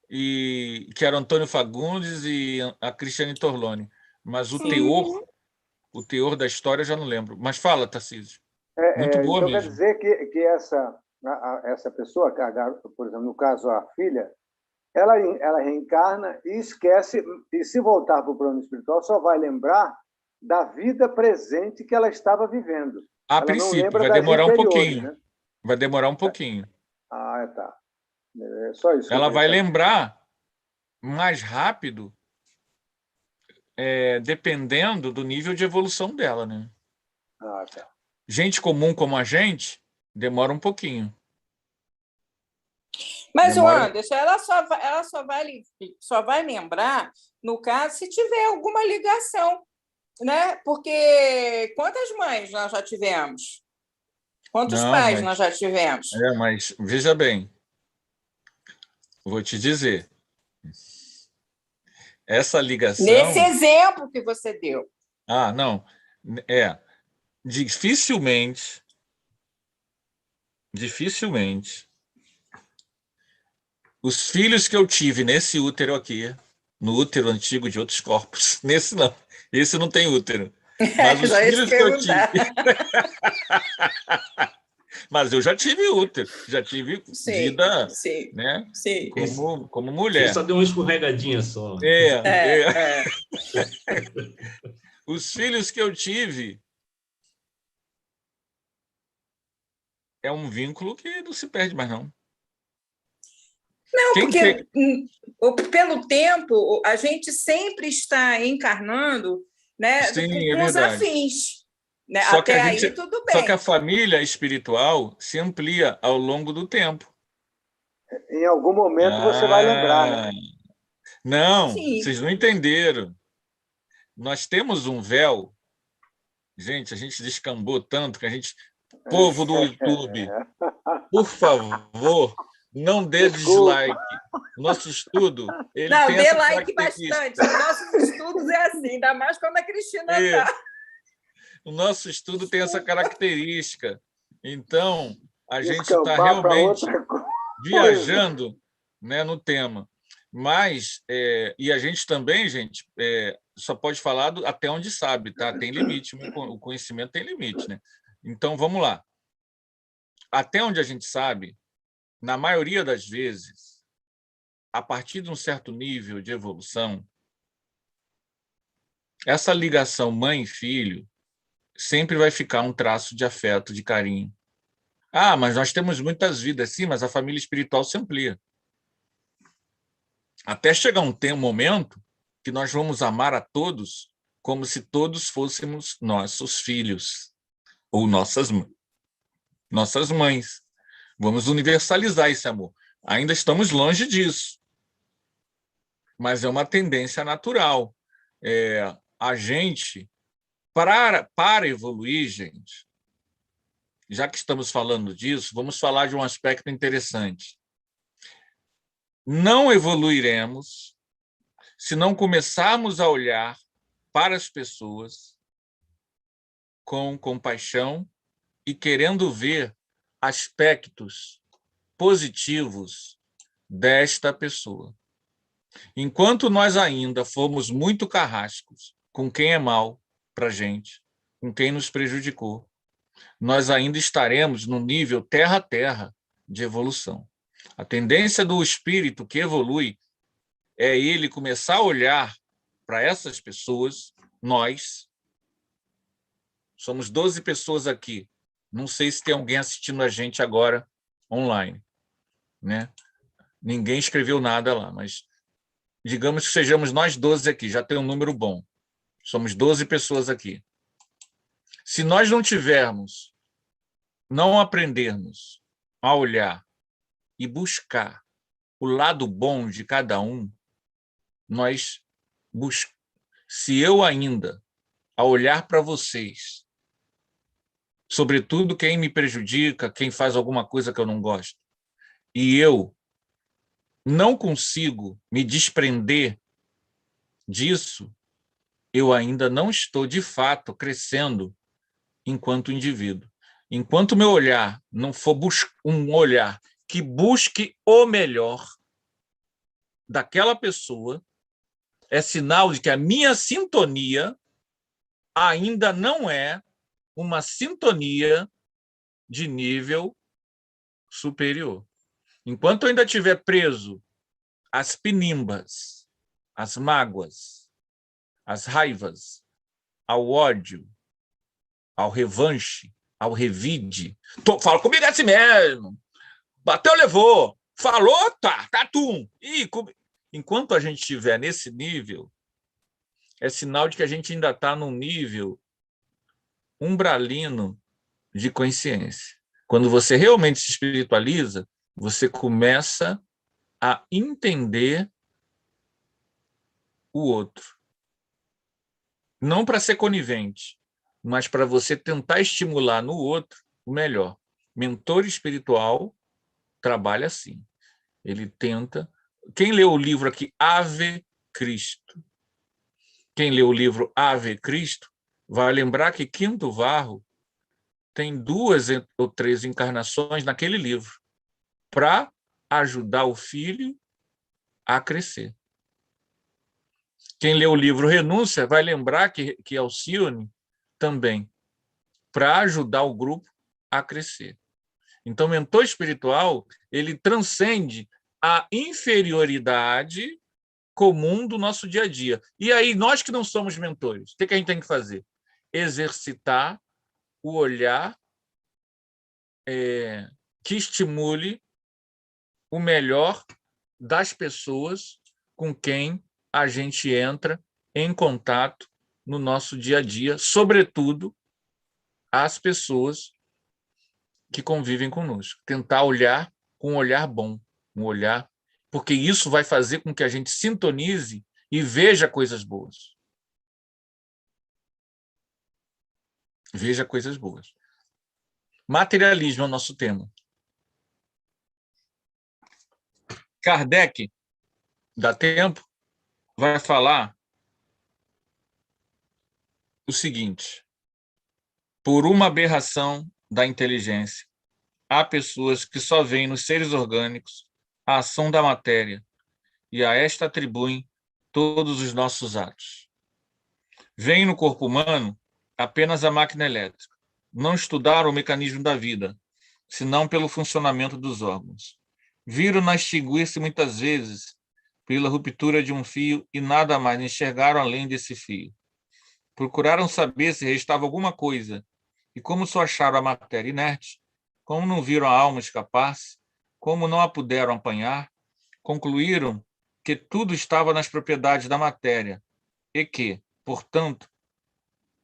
e que era Antônio Fagundes e a Cristiane Torlone. Mas o teor da história eu já não lembro. Mas fala, Tarcísio. Muito boa então mesmo. Quer dizer que essa pessoa, por exemplo, no caso a filha, ela reencarna e esquece, e se voltar para o plano espiritual, só vai lembrar da vida presente que ela estava vivendo. A princípio, vai demorar um pouquinho. Né? Vai demorar um pouquinho. Tá. É só isso. Ela vai lembrar mais rápido, dependendo do nível de evolução dela, né? Tá. Gente comum como a gente, demora um pouquinho. Mas, Anderson, ela só vai lembrar, no caso, se tiver alguma ligação, né? Porque quantas mães nós já tivemos? Quantos pais nós já tivemos? Mas veja bem, vou te dizer. Essa ligação... Nesse exemplo que você deu. Não. Dificilmente, os filhos que eu tive nesse útero aqui, no útero antigo de outros corpos, nesse não, esse não tem útero. Mas os filhos que eu tive... Mas eu já tive útero, já tive Sim, vida, sim, né? sim. Como Você mulher. só deu uma escorregadinha só. É. Os filhos que eu tive é um vínculo que não se perde mais, não. Não, Quem porque pelo tempo a gente sempre está encarnando, né, Sim, é com os verdade. afins. Né? Só que Até aí, tudo só que a bem. família espiritual se amplia ao longo do tempo. Em algum momento você vai lembrar, né? Ah, não, Sim. vocês não entenderam. Nós temos um véu, gente, a gente descambou tanto que a gente, povo do YouTube, por favor, não dê Desculpa. dislike. Nosso estudo, ele Não, tem dê essa like característica. bastante. Nossos estudos é assim, ainda mais quando a Cristina É, está. o nosso estudo tem essa característica. Então, a gente está Descambar para realmente outra coisa. viajando, né, no tema. Mas, e a gente também, gente, só pode falar até onde sabe, tá? Tem limite, o conhecimento tem limite, né? Então, vamos lá. Até onde a gente sabe, na maioria das vezes, a partir de um certo nível de evolução, essa ligação mãe-filho sempre vai ficar um traço de afeto, de carinho. Ah, mas nós temos muitas vidas, sim, mas a família espiritual se amplia. Até chegar um momento que nós vamos amar a todos como se todos fôssemos nossos filhos ou nossas mães. Vamos universalizar esse amor. Ainda estamos longe disso, mas é uma tendência natural. A gente, para evoluir, gente, já que estamos falando disso, vamos falar de um aspecto interessante. Não evoluiremos se não começarmos a olhar para as pessoas com compaixão e querendo ver aspectos positivos desta pessoa. Enquanto nós ainda formos muito carrascos com quem é mal para a gente, com quem nos prejudicou, nós ainda estaremos no nível terra-terra de evolução. A tendência do espírito que evolui é ele começar a olhar para essas pessoas, nós somos 12 pessoas aqui, não sei se tem alguém assistindo a gente agora online, né? Ninguém escreveu nada lá, mas digamos que sejamos nós 12 aqui, já tem um número bom. Somos 12 pessoas aqui. Se nós não aprendermos a olhar e buscar o lado bom de cada um, se eu ainda, a olhar para vocês, sobretudo quem me prejudica, quem faz alguma coisa que eu não gosto, e eu não consigo me desprender disso, eu ainda não estou, de fato, crescendo enquanto indivíduo. Enquanto meu olhar não for um olhar que busque o melhor daquela pessoa, é sinal de que a minha sintonia ainda não é uma sintonia de nível superior. Enquanto eu ainda estiver preso às pinimbas, às mágoas, às raivas, ao ódio, ao revanche, ao revide, fala comigo assim mesmo, bateu, levou, falou, tá tum. Enquanto a gente estiver nesse nível, é sinal de que a gente ainda está num nível umbralino de consciência. Quando você realmente se espiritualiza, você começa a entender o outro. Não para ser conivente, mas para você tentar estimular no outro o melhor. Mentor espiritual trabalha assim. Ele tenta... Quem leu o livro aqui, Ave Cristo? Quem leu o livro Ave Cristo vai lembrar que Quinto Varro tem 2 ou 3 encarnações naquele livro para ajudar o filho a crescer. Quem lê o livro Renúncia vai lembrar que Alcione também, para ajudar o grupo a crescer. Então, o mentor espiritual, ele transcende a inferioridade comum do nosso dia a dia. E aí, nós que não somos mentores, o que a gente tem que fazer? Exercitar o olhar que estimule o melhor das pessoas com quem a gente entra em contato no nosso dia a dia, sobretudo as pessoas que convivem conosco. Tentar olhar com um olhar bom, um olhar, porque isso vai fazer com que a gente sintonize e veja coisas boas. Veja coisas boas. Materialismo é o nosso tema. Kardec, dá tempo, vai falar o seguinte: por uma aberração da inteligência, há pessoas que só veem nos seres orgânicos a ação da matéria e a esta atribuem todos os nossos atos. Veem no corpo humano apenas a máquina elétrica. Não estudaram o mecanismo da vida, senão pelo funcionamento dos órgãos. Viram-na extinguir-se muitas vezes pela ruptura de um fio e nada mais enxergaram além desse fio. Procuraram saber se restava alguma coisa, e como só acharam a matéria inerte, como não viram a alma escapar-se, como não a puderam apanhar, concluíram que tudo estava nas propriedades da matéria e que, portanto,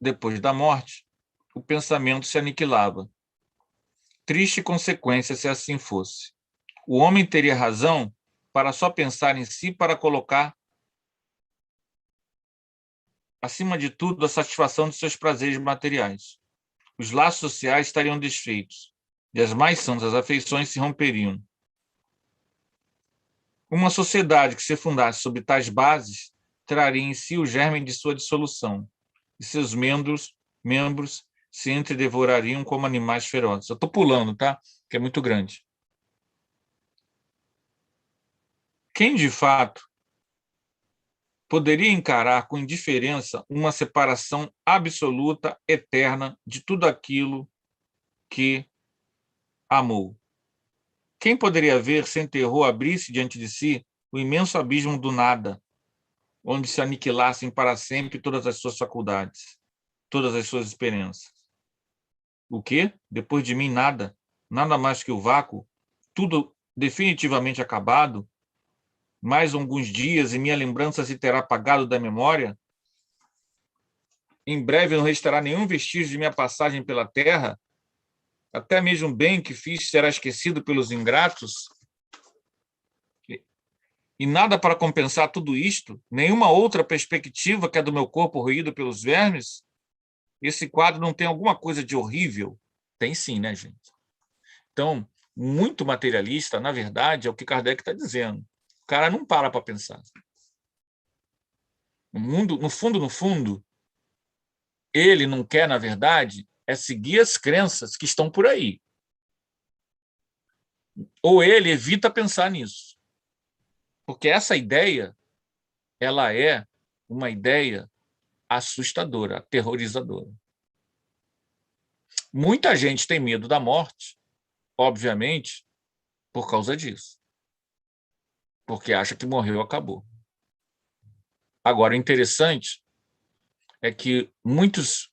depois da morte, o pensamento se aniquilava. Triste consequência se assim fosse. O homem teria razão para só pensar em si para colocar acima de tudo a satisfação de seus prazeres materiais. Os laços sociais estariam desfeitos e as mais santas afeições se romperiam. Uma sociedade que se fundasse sobre tais bases traria em si o germe de sua dissolução, e seus membros se entredevorariam como animais ferozes. Eu estou pulando, tá? Que é muito grande. Quem, de fato, poderia encarar com indiferença uma separação absoluta, eterna, de tudo aquilo que amou? Quem poderia ver sem terror abrir-se diante de si o imenso abismo do nada, onde se aniquilassem para sempre todas as suas faculdades, todas as suas experiências? O quê? Depois de mim, nada. Nada mais que o vácuo. Tudo definitivamente acabado. Mais alguns dias e minha lembrança se terá apagado da memória. Em breve não restará nenhum vestígio de minha passagem pela terra. Até mesmo o bem que fiz será esquecido pelos ingratos. E nada para compensar tudo isto, nenhuma outra perspectiva que a do meu corpo roído pelos vermes. Esse quadro não tem alguma coisa de horrível? Tem sim, né, gente? Então, muito materialista, na verdade, é o que Kardec está dizendo. O cara não para pensar. O mundo, no fundo, ele não quer, na verdade, é seguir as crenças que estão por aí. Ou ele evita pensar nisso. Porque essa ideia, ela é uma ideia assustadora, aterrorizadora. Muita gente tem medo da morte, obviamente, por causa disso. Porque acha que morreu, acabou. Agora, o interessante é que muitos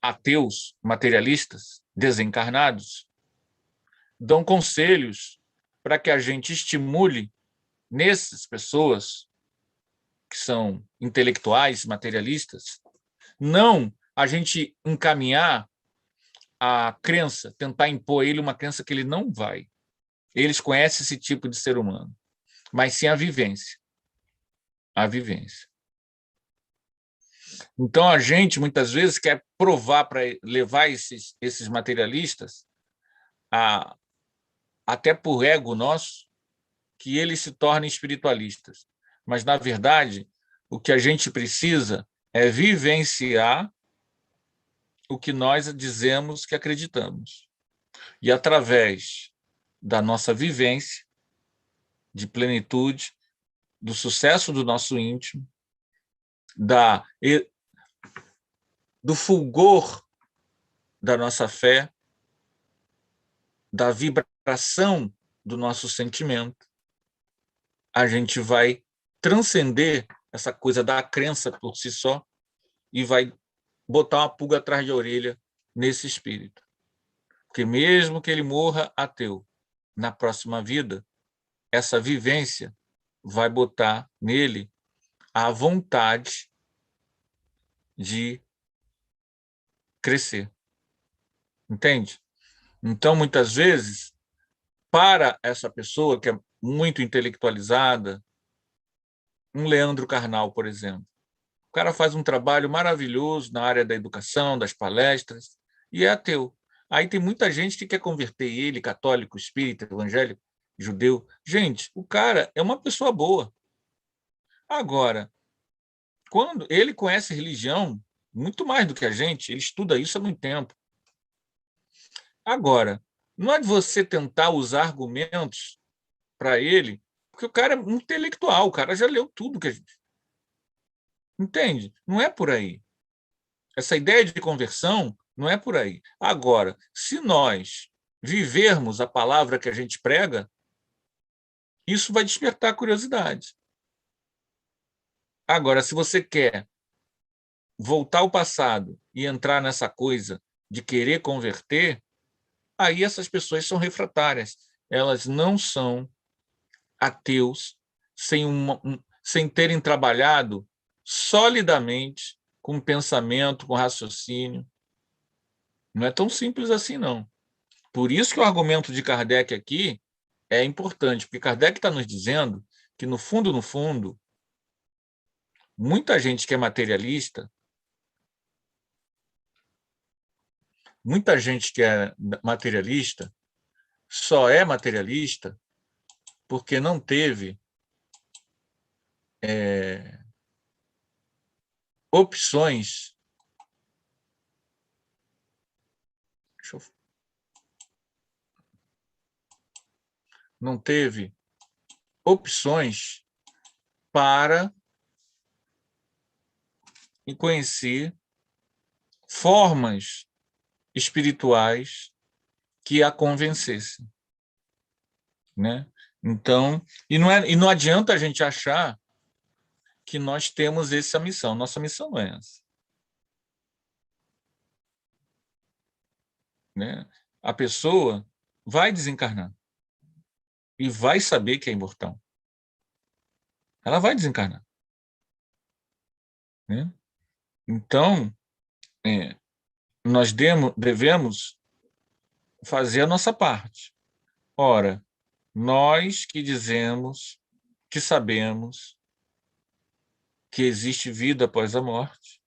ateus materialistas, desencarnados, dão conselhos para que a gente estimule nessas pessoas que são intelectuais, materialistas, não a gente encaminhar a crença, tentar impor a ele uma crença que ele não vai. Eles conhecem esse tipo de ser humano, mas sim a vivência. A vivência. Então, a gente, muitas vezes, quer provar para levar esses materialistas, até por ego nosso, que eles se tornem espiritualistas. Mas, na verdade, o que a gente precisa é vivenciar o que nós dizemos que acreditamos. E, através da nossa vivência, de plenitude, do sucesso do nosso íntimo, do fulgor da nossa fé, da vibração do nosso sentimento, a gente vai transcender essa coisa da crença por si só e vai botar uma pulga atrás da orelha nesse espírito. Porque mesmo que ele morra ateu, na próxima vida, essa vivência vai botar nele a vontade de crescer. Entende? Então, muitas vezes, para essa pessoa que é muito intelectualizada, um Leandro Carnal, por exemplo, o cara faz um trabalho maravilhoso na área da educação, das palestras, e é ateu. Aí tem muita gente que quer converter ele, católico, espírita, evangélico, judeu. Gente, o cara é uma pessoa boa. Agora, quando ele conhece religião muito mais do que a gente, ele estuda isso há muito tempo. Agora, não é de você tentar usar argumentos para ele, porque o cara é um intelectual, o cara já leu tudo que a gente... Entende? Não é por aí. Essa ideia de conversão não é por aí. Agora, se nós vivermos a palavra que a gente prega, isso vai despertar curiosidade. Agora, se você quer voltar ao passado e entrar nessa coisa de querer converter, aí essas pessoas são refratárias. Elas não são ateus sem terem trabalhado solidamente com pensamento, com raciocínio. Não é tão simples assim, não. Por isso que o argumento de Kardec aqui é importante, porque Kardec está nos dizendo que, no fundo, muita gente que é materialista, só é materialista porque não teve opções. Não teve opções para conhecer formas espirituais que a convencessem, né? Então, e não adianta a gente achar que nós temos essa missão. Nossa missão não é essa, né? A pessoa vai desencarnar e vai saber que é imortal. Ela vai desencarnar, né? Então, nós devemos fazer a nossa parte. Ora, nós que dizemos que sabemos que existe vida após a morte,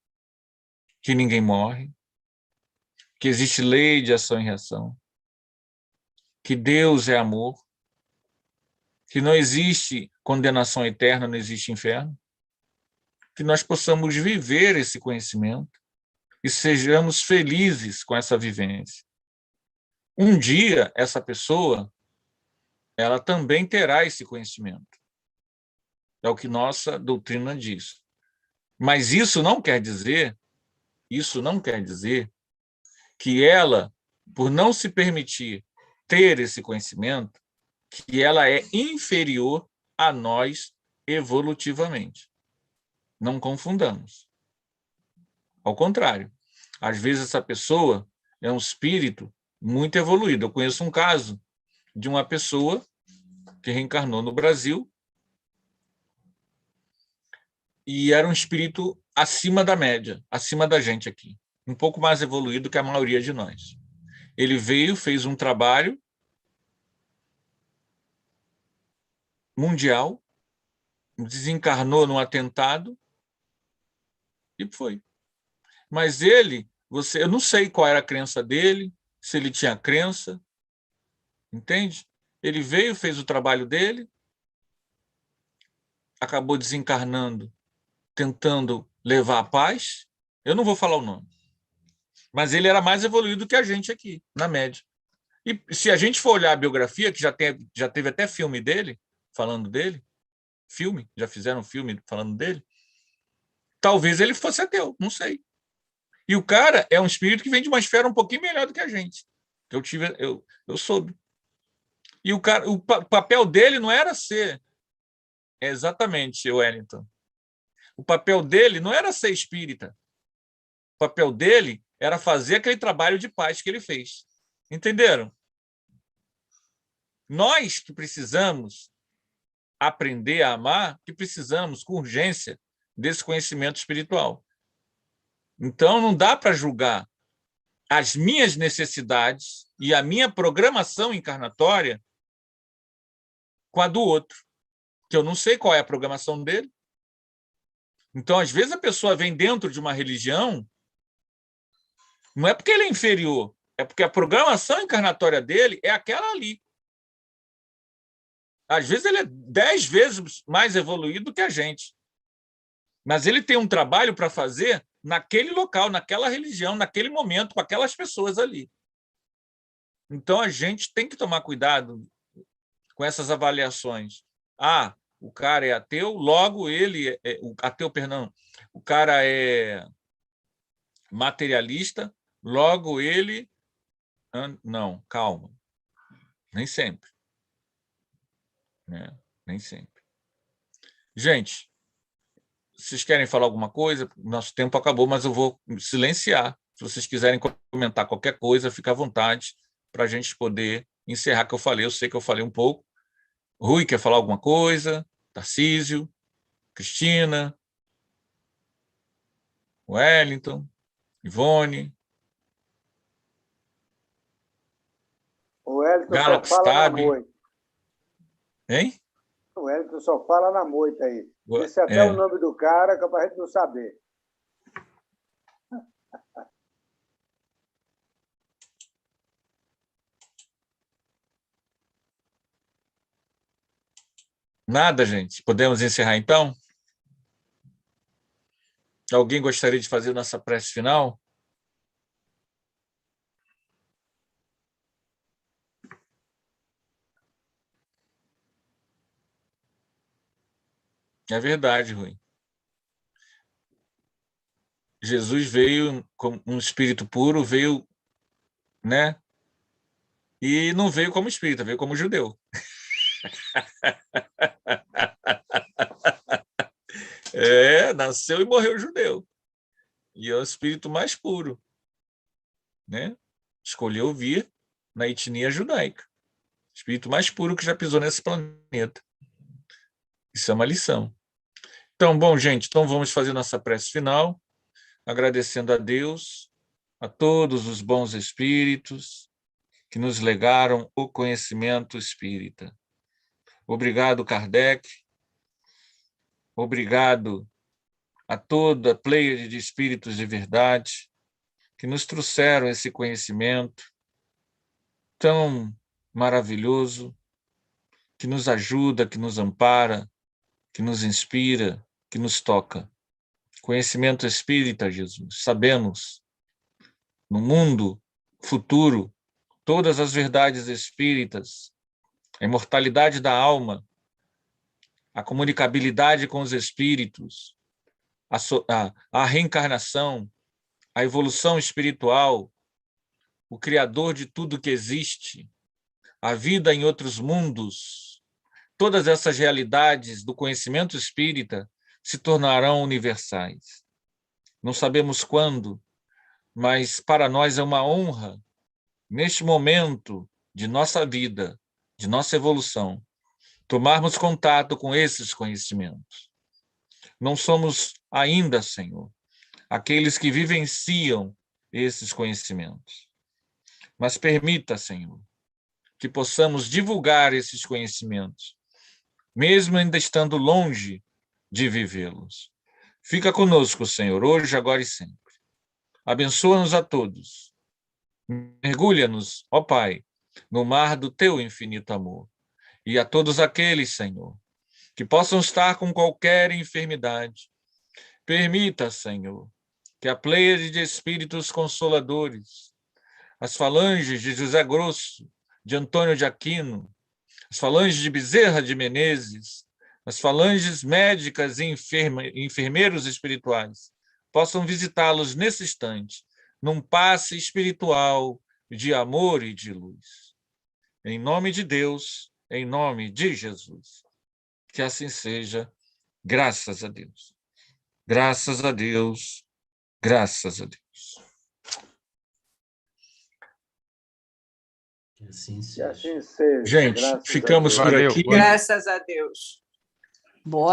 que ninguém morre, que existe lei de ação e reação, que Deus é amor, que não existe condenação eterna, não existe inferno, que nós possamos viver esse conhecimento e sejamos felizes com essa vivência. Um dia, essa pessoa, ela também terá esse conhecimento. É o que nossa doutrina diz. Mas isso não quer dizer que ela, por não se permitir ter esse conhecimento, que ela é inferior a nós evolutivamente. Não confundamos. Ao contrário, às vezes essa pessoa é um espírito muito evoluído. Eu conheço um caso de uma pessoa que reencarnou no Brasil e era um espírito acima da média, acima da gente aqui, um pouco mais evoluído que a maioria de nós. Ele veio, fez um trabalho mundial, desencarnou num atentado e foi. Mas eu não sei qual era a crença dele, se ele tinha crença, entende? Ele veio, fez o trabalho dele, acabou desencarnando, tentando levar a paz. Eu não vou falar o nome, mas ele era mais evoluído que a gente aqui, na média. E se a gente for olhar a biografia, que já teve até filme dele, falando dele, já fizeram um filme falando dele, talvez ele fosse ateu, não sei. E o cara é um espírito que vem de uma esfera um pouquinho melhor do que a gente. Eu soube. E o papel dele não era ser... Exatamente, Wellington. O papel dele não era ser espírita. O papel dele era fazer aquele trabalho de paz que ele fez. Entenderam? Nós que precisamos aprender a amar, que precisamos, com urgência, desse conhecimento espiritual. Então, não dá para julgar as minhas necessidades e a minha programação encarnatória com a do outro, que eu não sei qual é a programação dele. Então, às vezes, a pessoa vem dentro de uma religião, não é porque ele é inferior, é porque a programação encarnatória dele é aquela ali. Às vezes, ele é 10 vezes mais evoluído do que a gente. Mas ele tem um trabalho para fazer naquele local, naquela religião, naquele momento, com aquelas pessoas ali. Então, a gente tem que tomar cuidado com essas avaliações. Ah, o cara é ateu, logo ele... ateu, perdão. O cara é materialista, logo ele... Não, calma. Nem sempre. Né? Nem sempre. Gente, vocês querem falar alguma coisa? Nosso tempo acabou, mas eu vou silenciar. Se vocês quiserem comentar qualquer coisa, fica à vontade para a gente poder encerrar que eu falei. Eu sei que eu falei um pouco. Rui, quer falar alguma coisa? Tarcísio? Cristina? Wellington? Ivone? O Wellington Galaxy só fala Tab? na moita. Hein? O Wellington só fala na moita aí. Disse até o nome do cara, que é para a gente não saber. Nada, gente. Podemos encerrar, então? Alguém gostaria de fazer nossa prece final? É verdade, Rui. Jesus veio como um espírito puro, veio, né? E não veio como espírita, veio como judeu. Nasceu e morreu judeu. E é o espírito mais puro, né? Escolheu vir na etnia judaica. Espírito mais puro que já pisou nesse planeta. Isso é uma lição. Então, bom, gente, então vamos fazer nossa prece final, agradecendo a Deus, a todos os bons espíritos que nos legaram o conhecimento espírita. Obrigado, Kardec. Obrigado a toda a pleiade de espíritos de verdade que nos trouxeram esse conhecimento tão maravilhoso, que nos ajuda, que nos ampara, que nos inspira, que nos toca. Conhecimento espírita, Jesus. Sabemos, no mundo futuro, todas as verdades espíritas, a imortalidade da alma, a comunicabilidade com os espíritos, a reencarnação, a evolução espiritual, o Criador de tudo que existe, a vida em outros mundos, todas essas realidades do conhecimento espírita se tornarão universais. Não sabemos quando, mas para nós é uma honra, neste momento de nossa vida, de nossa evolução, tomarmos contato com esses conhecimentos. Não somos ainda, Senhor, aqueles que vivenciam esses conhecimentos. Mas permita, Senhor, que possamos divulgar esses conhecimentos, mesmo ainda estando longe de vivê-los. Fica conosco, Senhor, hoje, agora e sempre. Abençoa-nos a todos. Mergulha-nos, ó Pai, no mar do teu infinito amor. E a todos aqueles, Senhor, que possam estar com qualquer enfermidade, permita, Senhor, que a pleiade de espíritos consoladores, as falanges de José Grosso, de Antônio de Aquino, as falanges de Bezerra de Menezes, as falanges médicas e enfermeiros espirituais, possam visitá-los nesse instante, num passe espiritual de amor e de luz. Em nome de Deus, em nome de Jesus. Que assim seja, graças a Deus. Graças a Deus, graças a Deus. Que assim Que seja. assim seja. Gente, graças a ficamos Deus. por Valeu. aqui. Graças a Deus. Boa